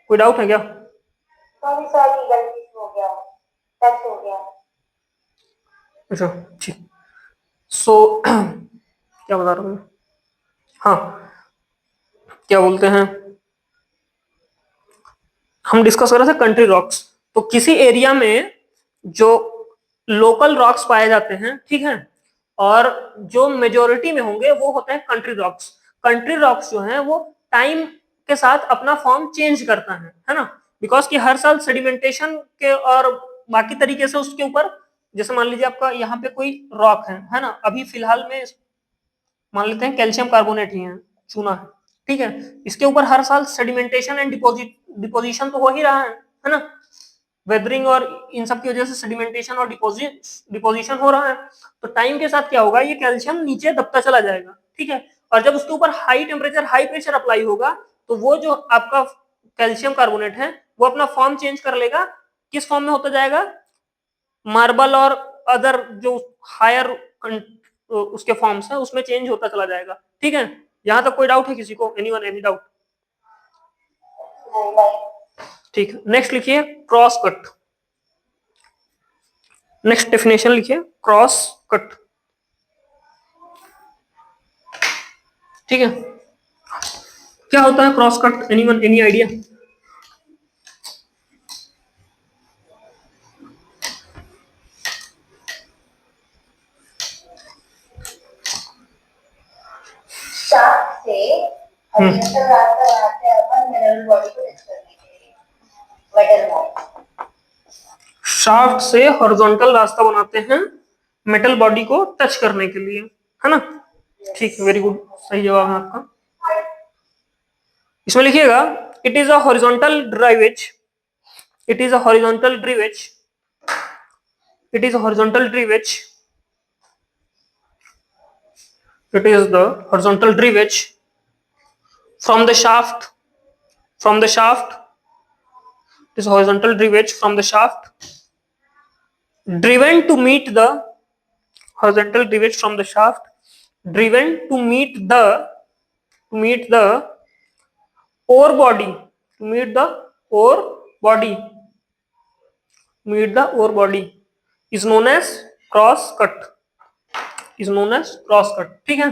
कोई डाउट है क्या? सॉरी गलती हो गया, टच हो गया. अच्छा ठीक. सो क्या बता रहा हूँ, हाँ क्या बोलते हैं, हम डिस्कस कर रहे थे कंट्री रॉक्स. तो किसी एरिया में जो लोकल रॉक्स पाए जाते हैं, ठीक है, और जो मेजोरिटी में होंगे वो होते हैं कंट्री रॉक्स. कंट्री रॉक्स जो हैं वो टाइम के साथ अपना फॉर्म चेंज करता है ना. बिकॉज कि हर साल सेडिमेंटेशन के और बाकी तरीके से उसके ऊपर, जैसे मान लीजिए आपका यहाँ पे कोई रॉक है ना, अभी फिलहाल में मान लेते हैं कैल्शियम कार्बोनेट ही है, चूना है, ठीक है. इसके ऊपर हर साल सेडिमेंटेशन एंड डिपोजिशन तो हो ही रहा है ना. वेदरिंग और इन सब की वजह से सेडिमेंटेशन और डिपोजिशन हो रहा है. तो टाइम के साथ क्या होगा, ये कैल्शियम नीचे दबता चला जाएगा, ठीक है. और जब उसके ऊपर high temperature high pressure apply होगा तो वो जो आपका कैल्शियम कार्बोनेट है वो अपना फॉर्म चेंज कर लेगा. किस फॉर्म में होता जाएगा, मार्बल और अदर जो हायर उसके फॉर्म्स है उसमें चेंज होता चला जाएगा. ठीक है, यहां तक कोई डाउट है किसी को? Anyone any doubt? ठीक है, नेक्स्ट लिखिए क्रॉस कट. नेक्स्ट डेफिनेशन लिखिए क्रॉस कट. ठीक है, क्या होता है cross cut? Anyone any idea? Shaft से हॉरिजॉन्टल रास्ता बनाते हैं अपन मिनरल बॉडी को टच करने के लिए, मेटल बॉडी. शाफ्ट से हॉरिजॉन्टल रास्ता बनाते हैं मेटल बॉडी को टच करने के लिए, है ना. ठीक, वेरी गुड, सही जवाब है आपका. इसमें लिखिएगा it is a horizontal drivage. It is a horizontal drivage. It is a horizontal drivage. It is the horizontal drivage from the shaft. It is horizontal drivage from the shaft driven to meet the horizontal drivage from the shaft driven to meet the ore body is known as cross cut. ठीक है.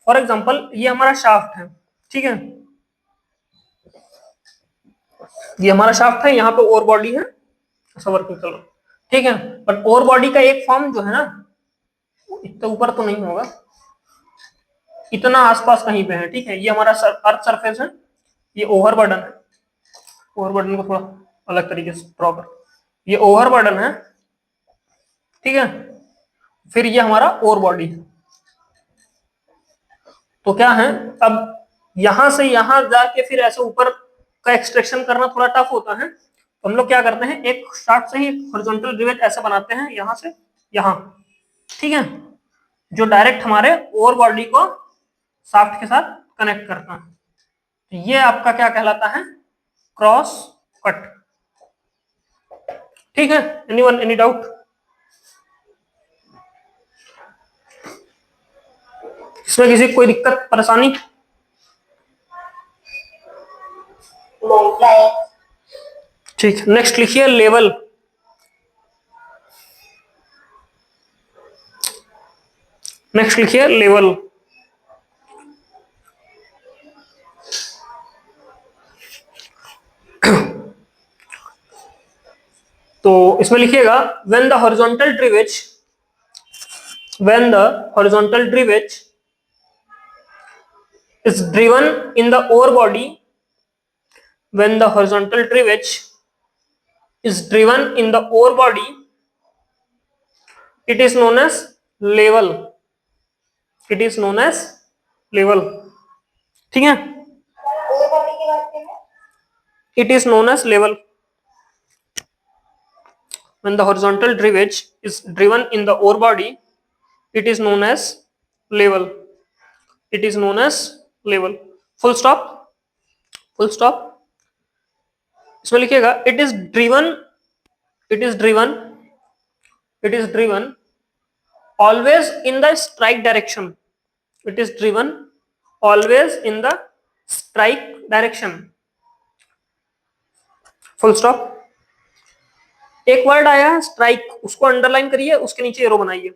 For example ये हमारा shaft है, ठीक है, ये हमारा shaft है, यहाँ पे ओर बॉडी है, ऐसा वर्किंग चलो, ठीक है. बट ओर बॉडी का एक फॉर्म जो है ना, इतना ऊपर तो नहीं होगा, इतना आसपास कहीं पे है, ठीक है। ये हमारा अर्थ सरफेस है, ये ओवरबर्डन है, ओवरबर्डन को थोड़ा अलग तरीके से ड्रॉ कर, ये ओवरबर्डन है, ठीक है। फिर ये हमारा ओर बॉडी है। तो क्या है, अब यहां से यहां जाके फिर ऐसे ऊपर का एक्सट्रैक्शन करना थोड़ा टफ होता है, तो हम लोग क्या करते हैं, एक शाफ्ट से ही हॉरिजॉन्टल रिवेट ऐसे बनाते हैं यहां से यहां, ठीक है, जो डायरेक्ट हमारे ओवर बॉडी को शाफ्ट के साथ कनेक्ट करता है। तो ये आपका क्या कहलाता है, क्रॉस कट, ठीक है। Anyone, any doubt? इसमें किसी को कोई दिक्कत परेशानी? नहीं। ठीक, नेक्स्ट लिखिए लेवल। नेक्स्ट लिखिए लेवल। तो इसमें लिखिएगा when the horizontal drivage, when the horizontal drivage is driven in the ore body, when the horizontal drivage is driven in the ore body, it is known as level, it is known as level, ठीक है। Over body की बात करें, it is known as level when the horizontal drivage is driven in the ore body, it is known as level, it is known as level, full stop, full stop। इसमें लिखिएगा it is driven, it is driven, it is driven always in the strike direction, it is driven always in the strike direction, full stop। एक word आया है strike, उसको underline करिए, उसके नीचे arrow बनाइए।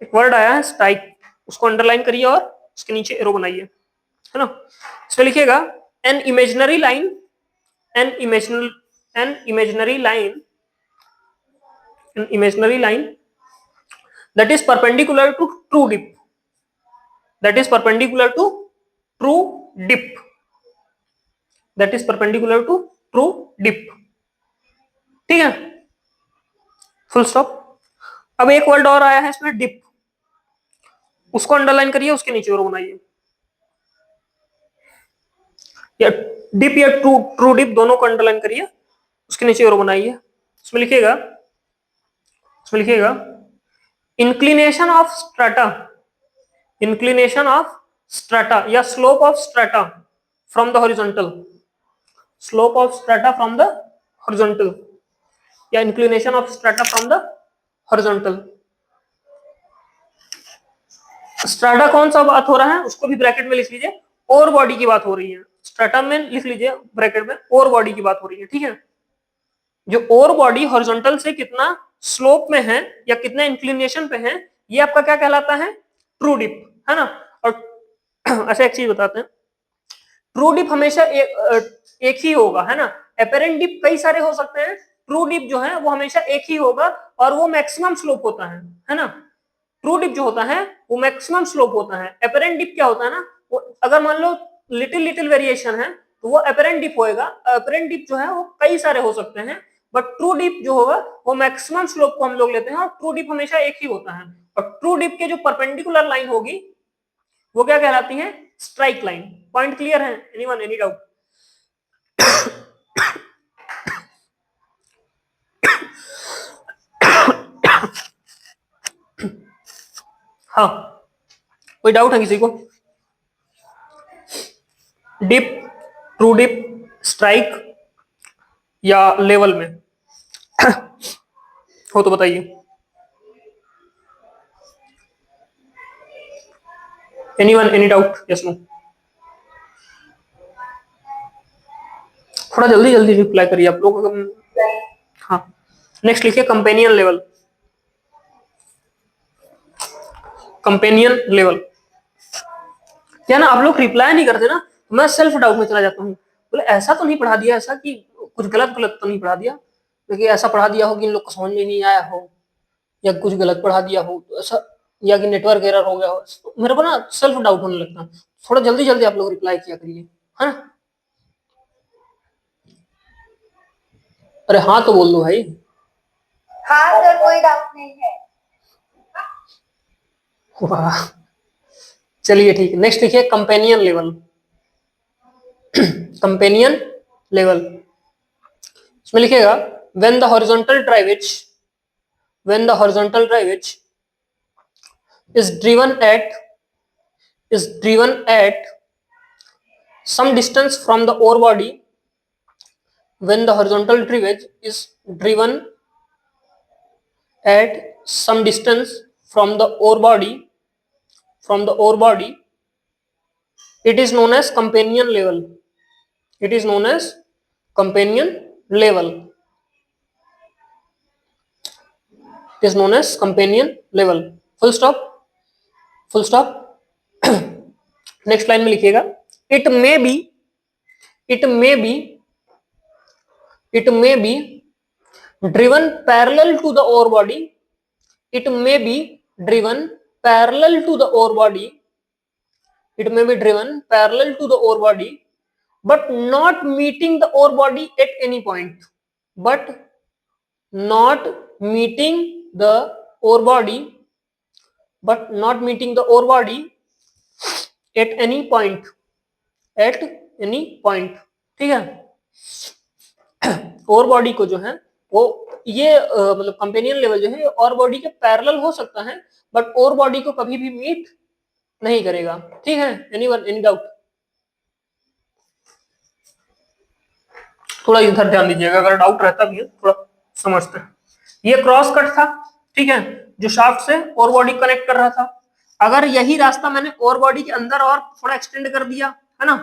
एक वर्ड आया है स्ट्राइक, उसको अंडरलाइन करिए और उसके नीचे एरो बनाइए, है ना। इसमें लिखिएगा an imaginary line, an imaginary, an imaginary line, an imaginary line that is perpendicular to true dip, that is perpendicular to true dip, that is perpendicular to true dip, ठीक है, फुल स्टॉप। अब एक word और आया है इसमें dip, उसको underline करिए, उसके नीचे और बनाइए, या डिप या ट्रू डिप दोनों को अंडरलाइन करिए, उसके नीचे और बनाइए। इसमें लिखिएगा, इसमें लिखिएगा inclination of strata, inclination of strata या slope of strata from the horizontal, slope of strata from the horizontal या inclination of strata from the horizontal. Strata कौन सा बात हो रहा है उसको भी ब्रैकेट में लिख लीजिए, और बॉडी की बात हो रही है, स्ट्राटा में लिख लीजिए ब्रैकेट में, और बॉडी की बात हो रही है, ठीक है। जो और बॉडी हॉरिजॉन्टल से कितना स्लोप में है या कितना इंक्लिनेशन पे है, ये आपका क्या कहलाता है, ट्रू डिप, है ना। और अच्छा एक चीज बताते हैं, ट्रू डिप हमेशा एक ही होगा, है ना। एपेरेंट डिप कई सारे हो सकते हैं, ट्रू डिप जो है वो हमेशा एक ही होगा और वो मैक्सिमम स्लोप होता है ना। ट्रू डिप जो होता है वो मैक्सिमम स्लोप होता है। एपेरेंट डिप क्या होता है ना, वो अगर मान लो लिटिल लिटिल वेरिएशन है तो वो एपेरेंट डिप होएगा। एपेरेंट डिप जो है वो कई सारे हो सकते हैं, बट ट्रू डिप जो होगा वो मैक्सिमम स्लोप को हम लोग लेते हैं और ट्रू डिप हमेशा एक ही होता है। और ट्रू डिप के जो परपेंडिकुलर लाइन होगी वो क्या कहलाती है, स्ट्राइक लाइन। पॉइंट क्लियर है? Anyone, any doubt? हाँ, कोई डाउट है किसी को? डिप, ट्रू डिप, स्ट्राइक या लेवल में हो तो बताइए। Anyone, any doubt? Yes no? थोड़ा जल्दी जल्दी रिप्लाई करिए आप लोग। हाँ, नेक्स्ट लिखिए कंपेनियन लेवल। कंपेनियन लेवल क्या ना, आप लोग रिप्लाई नहीं करते ना, मैं सेल्फ डाउट में चला जाता हूँ, बोले ऐसा तो नहीं पढ़ा दिया, ऐसा कि कुछ गलत गलत तो नहीं पढ़ा दिया, लेकिन ऐसा पढ़ा दिया हो कि इन लोग को समझ में नहीं आया हो, या कुछ गलत पढ़ा दिया हो तो ऐसा, या कि नेटवर्क एरर हो गया हो, तो मेरे को ना सेल्फ डाउट होने लगता है। थोड़ा जल्दी जल्दी आप लोग रिप्लाई किया करिए, है ना। अरे हाँ तो बोल दो भाई। हाँ सर, कोई डाउट नहीं है। वाह, चलिए ठीक है। नेक्स्ट लिखिए कंपेनियन लेवल। कंपेनियन लेवल, इसमें लिखिएगा when the horizontal drivage, when the horizontal drivage is driven at is driven at some distance from the ore body, when the horizontal drivage is driven at some distance from the ore body, it is known as companion level, it is known as companion level, it is known as companion level, full stop, full stop. Next line में लिखिएगा it may be, it may be, it may be driven parallel to the ore body, it may be driven parallel to the ore body, it may be driven parallel to the ore body, but not meeting the ore body at any point, but not meeting the ore body, but not meeting the ore body at any point, at any point, ठीक है। और body को जो है वो ये मतलब companion level जो है और बॉडी के पैरेलल हो सकता है, बट और बॉडी को कभी भी मीट नहीं करेगा, ठीक है। Anyone, any doubt? थोड़ा इधर ध्यान दीजिएगा, अगर डाउट रहता भी है थोड़ा समझते हैं। ये क्रॉस कट था, ठीक है, जो शाफ्ट से और बॉडी कनेक्ट कर रहा था। अगर यही रास्ता मैंने और बॉडी के अंदर और थोड़ा एक्सटेंड कर दिया, है ना,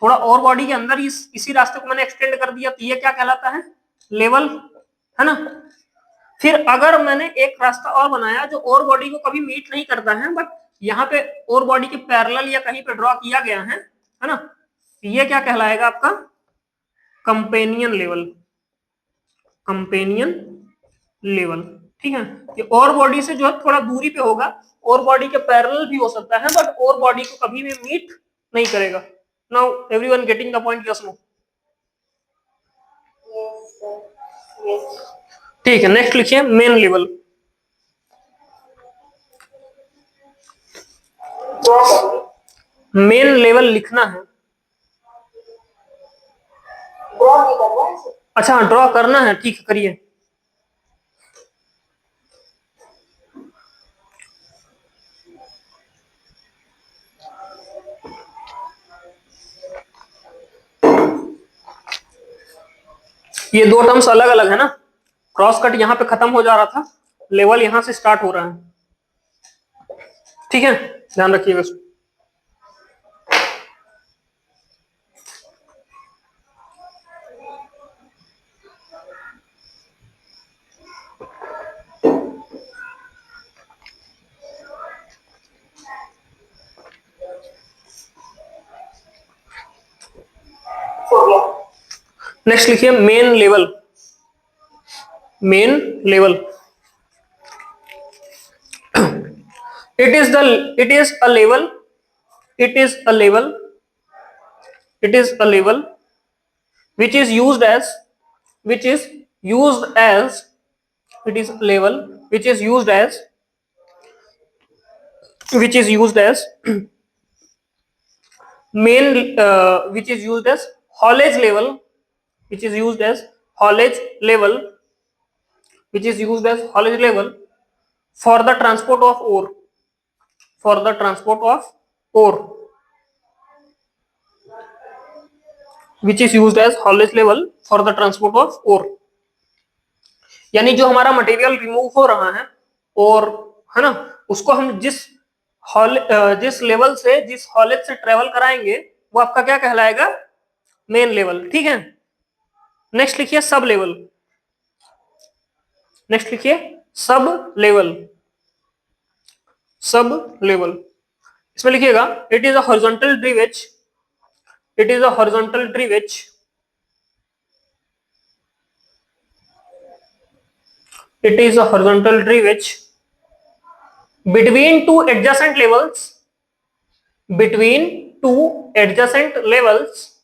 थोड़ा और बॉडी के अंदर इसी रास्ते को मैंने एक्सटेंड कर दिया, तो ये क्या कहलाता है? लेवल, है ना। फिर अगर मैंने एक रास्ता और बनाया जो और बॉडी को कभी मीट नहीं करता है, बट यहाँ पे और बॉडी के पैरेलल या कहीं पे ड्रॉ किया गया है ना, ये क्या कहलाएगा आपका? कंपेनियन लेवल, कंपेनियन लेवल, ठीक है। ये और बॉडी से जो है थोड़ा दूरी पे होगा, और बॉडी के पैरेलल भी हो सकता है, बट और बॉडी को कभी भी मीट नहीं करेगा। Now everyone getting the point? Yes no? Yes sir, yes. ठीक है, नेक्स्ट लिखिए मेन लेवल। मेन लेवल लिखना है। ड्रॉ नहीं करना है सर। अच्छा, ड्रॉ करना है, ठीक है, करिए। ये दो टर्म्स अलग अलग है ना, क्रॉस कट यहां पे खत्म हो जा रहा था, लेवल यहां से स्टार्ट हो रहा है, ठीक है, ध्यान रखिएगा इसको। हो गया। नेक्स्ट लिखिए main level. Main level, it is a level, it is a level, it is a level which is used as, which is used as, it is a level which is used as, which is used as main which is used as haulage level, which is used as haulage level, which is used as haulage level for the transport of ore, for the transport of ore, which is used as haulage level for the transport of ore। यानी जो हमारा material remove हो रहा है और, है ना, उसको हम जिस लेवल से, जिस हॉलेज से ट्रेवल कराएंगे, वो आपका क्या कहलाएगा? मेन लेवल, ठीक है। नेक्स्ट लिखिए सब लेवल। नेक्स्ट लिखिए सब लेवल, सब लेवल। इसमें लिखिएगा it is a horizontal drivage, it is a horizontal drivage It is a horizontal tree which between two adjacent levels, between two adjacent levels,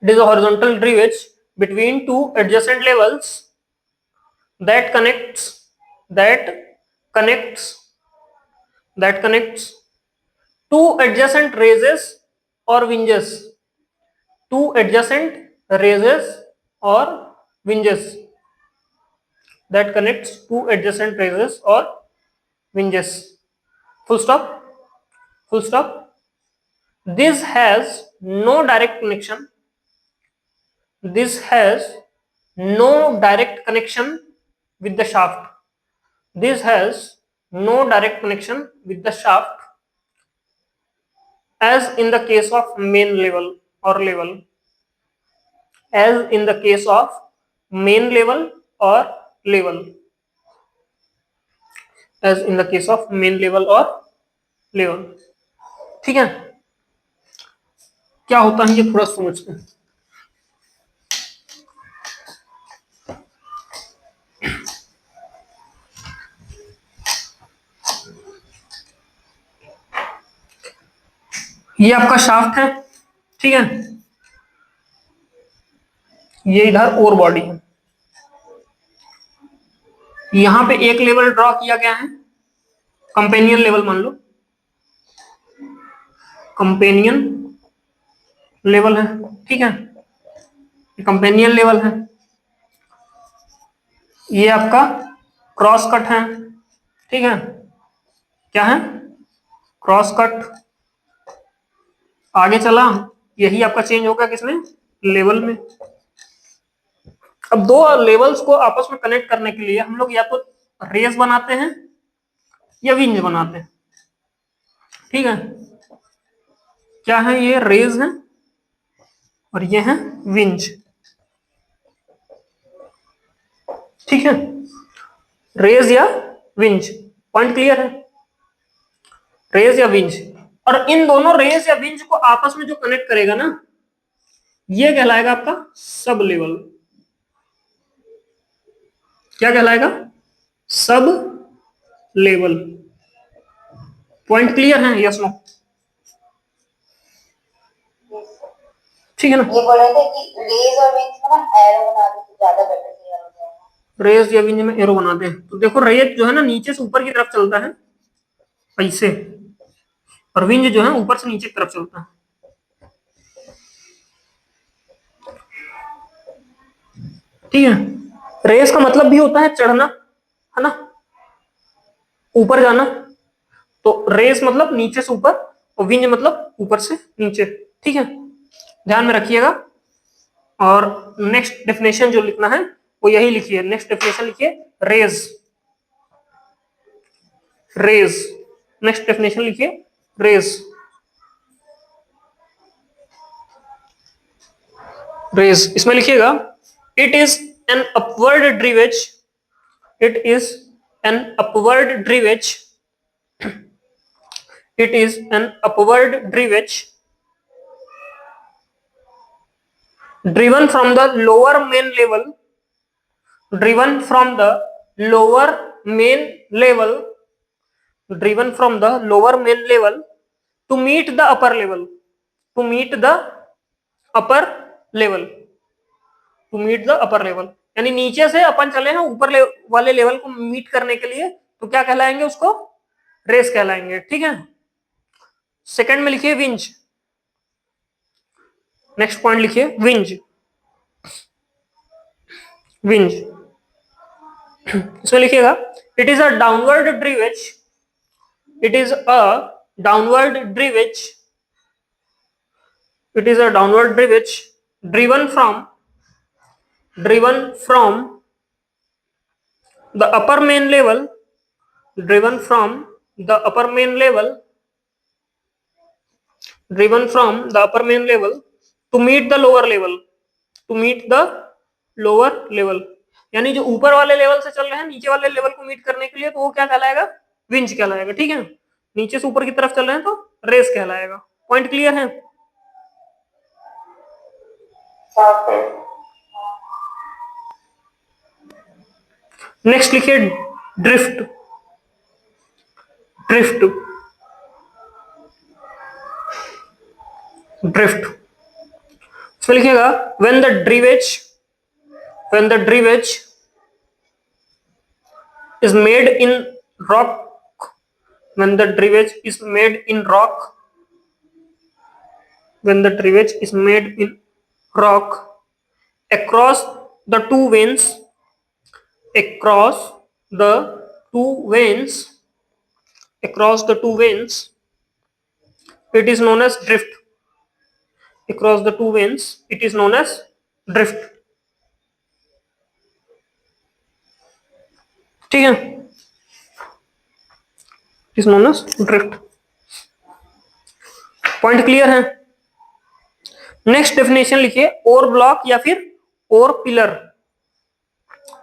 it is a horizontal tree which between two adjacent levels that connects that connects that connects two adjacent raises or winges, two adjacent raises or winges, that connects two adjacent raises or winges. Full stop. Full stop. This has no direct connection. This has no direct connection with the shaft. This has no direct connection with the shaft, as in the case of main level or level. As in the case of main level or level. As in the case of main level or level. ठीक है, क्या होता है ये थोड़ा समझते हैं. ये आपका शाफ्ट है, ठीक है, ये इधर और बॉडी है. यहां पे एक लेवल ड्रॉ किया गया है, कंपेनियन लेवल मान लो, कंपेनियन लेवल है, ठीक है, कंपेनियन लेवल है. ये आपका क्रॉस कट है, ठीक है, क्या है, क्रॉस कट. आगे चला, यही आपका चेंज होगा किसमें, लेवल में. अब दो लेवल्स को आपस में कनेक्ट करने के लिए हम लोग या तो रेस बनाते हैं या विंज बनाते हैं, ठीक है. क्या है, ये रेज है और ये है विंज, ठीक है, रेज या विंज. पॉइंट क्लियर है, रेज या विंज. और इन दोनों रेज या विंज को आपस में जो कनेक्ट करेगा ना, ये कहलाएगा आपका सब लेवल. क्या कहलाएगा, सब लेवल. पॉइंट क्लियर है, यस नो, ठीक है ना. ये बोल रहे थे कि रेज और विंग्स में ना एरो बना दो तो ज्यादा बेटर क्लियर हो जाएगा. रेज या विंज में एरो बनाते हैं तो देखो, रेज जो है ना नीचे से ऊपर की तरफ चलता है ऐसे, और विंज जो है ऊपर से नीचे की तरफ चलता है, ठीक है. रेस का मतलब भी होता है चढ़ना, है ना, ऊपर जाना. तो रेस मतलब नीचे से ऊपर और विंज मतलब ऊपर से नीचे, ठीक है, ध्यान में रखिएगा. और नेक्स्ट डेफिनेशन जो लिखना है वो यही लिखिए. नेक्स्ट डेफिनेशन लिखिए, रेज. रेज, नेक्स्ट डेफिनेशन लिखिए, रेज. रेज इसमें लिखिएगा, it is an upward drivage. It is an upward drivage. It is an upward drivage driven from the lower main level, driven from the lower main level, driven from the lower main level to meet the upper level, to meet the upper level, to meet the upper level. यानी नीचे से अपन चले हैं ऊपर वाले level को meet करने के लिए, तो क्या कहलाएंगे उसको, रेस कहलाएंगे, ठीक है. सेकंड में लिखिए विंज. नेक्स्ट पॉइंट लिखिए विंज. विंज इसमें लिखिएगा, it is a downward drivage. It is a downward drivage. It is a downward drivage driven from the upper main level, driven from the upper main level, driven from the upper main level to meet the lower level, to meet the lower level. यानी जो ऊपर वाले level से चल रहे हैं नीचे वाले लेवल को मीट करने के लिए, तो वो क्या कहलाएगा, विंच कहलाएगा, ठीक है. नीचे से ऊपर की तरफ चल रहे हैं तो रेस कहलाएगा. पॉइंट क्लियर है. नेक्स्ट लिखिए ड्रिफ्ट। ड्रिफ्ट ड्रिफ्ट इसमें लिखिएगा when the drivage, when the drivage is made in rock, when the drivage is made in rock, when the drivage is made in rock across the two veins, across the two veins, across the two veins, it is known as drift, across the two veins it is known as drift। ठीक है, it is known as drift. Point clear है। Next definition लिखिए ore block या फिर ore pillar,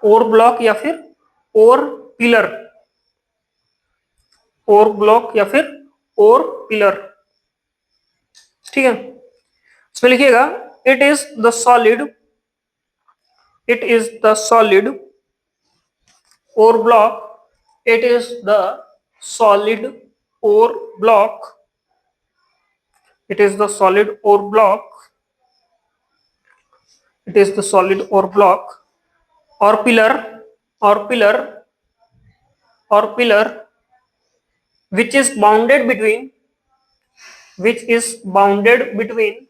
ओर block या फिर ore pillar, ओर block या फिर ओर पिलर। ठीक है, इसमें लिखिएगा it is the solid, it is the solid ore block, it is the solid ore block, it is the solid ore block, it is the solid ore block or pillar, or pillar, or pillar which is bounded between, which is bounded between,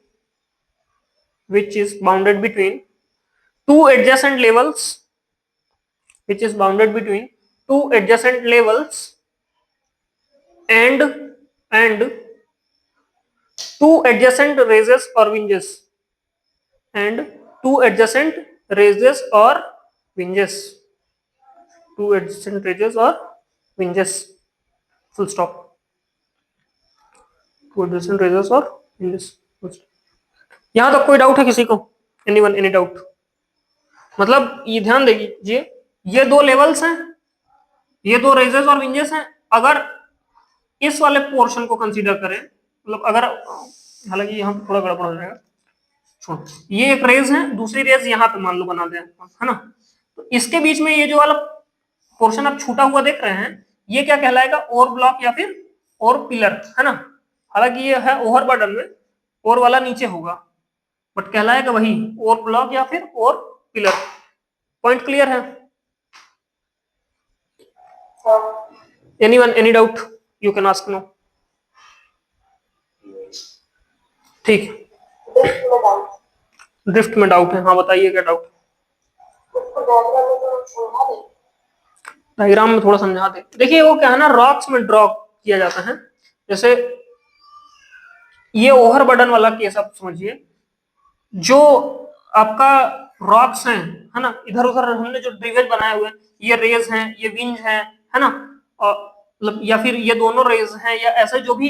which is bounded between two adjacent levels, which is bounded between two adjacent levels and two adjacent raises or winges, and two adjacent raises or winges, two adjacent raises or winges, full stop, two adjacent raises or winges, full stop। यहां तक कोई doubt है किसी को? Anyone, any doubt? मतलब ये ध्यान दीजिए, ये दो लेवल्स हैं, ये दो रेजेस और विंजेस हैं। अगर इस वाले पोर्शन को कंसीडर करें, मतलब अगर, हालांकि यहाँ थोड़ा गड़बड़ हो जाएगा, छोड़, ये एक रेज है, दूसरी रेज यहाँ पे मान लो बना दे, है ना, तो इसके बीच में ये जो वाला पोर्शन आप छूटा हुआ देख रहे हैं, ये क्या कहलाएगा? ओर ब्लॉक या फिर ओर पिलर, है ना। हालांकि ये है ओवर बर्डन में, ओर वाला नीचे होगा, बट कहलाएगा वही ओर ब्लॉक या फिर ओर पिलर। पॉइंट क्लियर है? Anyone, any doubt? You can ask no. ठीक, ड्रिफ्ट में डाउट है? हाँ बताइए क्या डाउट? डायग्राम में थोड़ा समझा दे। देखिए वो क्या है ना, रॉक्स में ड्रॉ किया जाता है। जैसे ये ओवर बर्डन वाला केस आप समझिए, जो आपका रॉक्स हैं, है ना, इधर उधर हमने जो ड्रिवेज बनाए हुए हैं, ये रेज हैं, ये विंज हैं, है ना, और मतलब या फिर ये दोनों रेज हैं, या ऐसे जो भी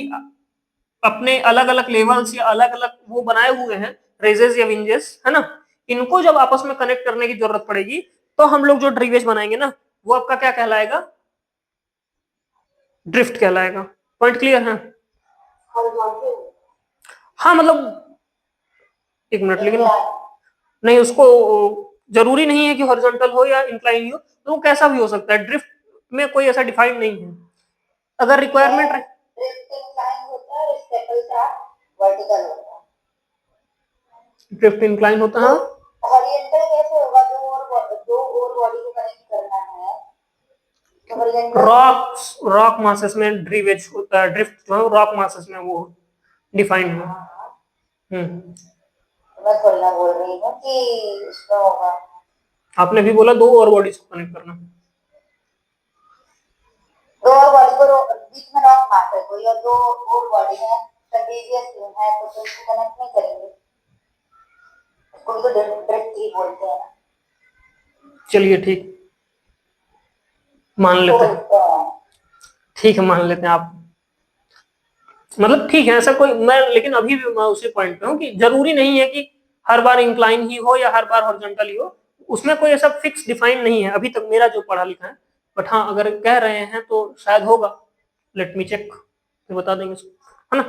अपने अलग अलग लेवल्स या अलग अलग वो बनाए हुए हैं, रेजेस या विंजेस, है ना, इनको जब आपस में कनेक्ट करने की जरूरत पड़ेगी तो हम लोग जो ड्रिवेज बनाएंगे ना, वो आपका क्या कहलाएगा? ड्रिफ्ट कहलाएगा। पॉइंट क्लियर है? हाँ मतलब एक मिनट, लेकिन नहीं, उसको जरूरी नहीं है कि हॉरिजॉन्टल हो या इंक्लाइन हो, तो वो कैसा भी हो सकता है। ड्रिफ्ट में कोई ऐसा डिफाइंड नहीं है। अगर रिक्वायरमेंट ड्रिफ्ट इंक्लाइन होता है, हॉरिजॉन्टल कैसे होगा? दो और बॉडी को कनेक्ट करना है, तो हॉरिजॉन्टल रॉक मासेस में ड्रिवेज होता है, ड्रिफ्ट रॉक मासेस में वो डिफाइंड है। मैं थोड़ा बोल रही हूँ कि इसमें होगा। आपने भी बोला दो और बॉडीज को कनेक्ट करना, दो और बॉडी को बीच में रॉक मास है कोई, और दो और बॉडी है कंटीजियस है, तो उसको कनेक्ट नहीं करेंगे, उसको तो ड्रिफ्ट ही बोलते हैं। चलिए ठीक, मान लेते हैं, ठीक है मान लेते हैं आप, मतलब ठीक है ऐसा कोई, मैं लेकिन अभी भी मैं उसी पॉइंट पे हूँ कि जरूरी नहीं है कि हर बार इंक्लाइन ही हो या हर बार हॉरिजॉन्टल ही हो, उसमें कोई ऐसा फिक्स डिफाइन नहीं है अभी तक मेरा जो पढ़ा लिखा है। बट हाँ अगर कह रहे हैं तो शायद होगा, लेट मी चेक, फिर बता देंगे, है ना।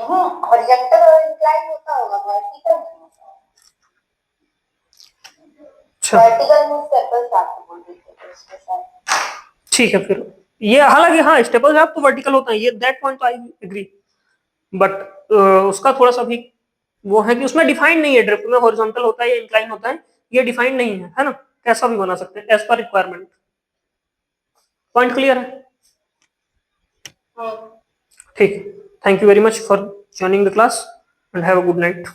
हॉरिजॉन्टल और इंक्लाइन होता होगा, वर्टिकल नहीं होता। अच्छा वर्टिकल में स्टेपल शाफ्ट बोल देते हैं उसके साथ। ठीक है फिर ये हालांकि हाँ स्टेपल शाफ्ट तो वर्टिकल होता है, ये that point I agree, but उसका थोड़ा सा भी वो है कि उसमें डिफाइंड नहीं है, ड्रिफ्ट में हॉरिजॉन्टल होता है या इंक्लाइन होता है, ये डिफाइंड नहीं है ना, कैसा भी बना सकते हैं as per requirement. Point clear है? ठीक है, thank you very much for joining the class and have a good night.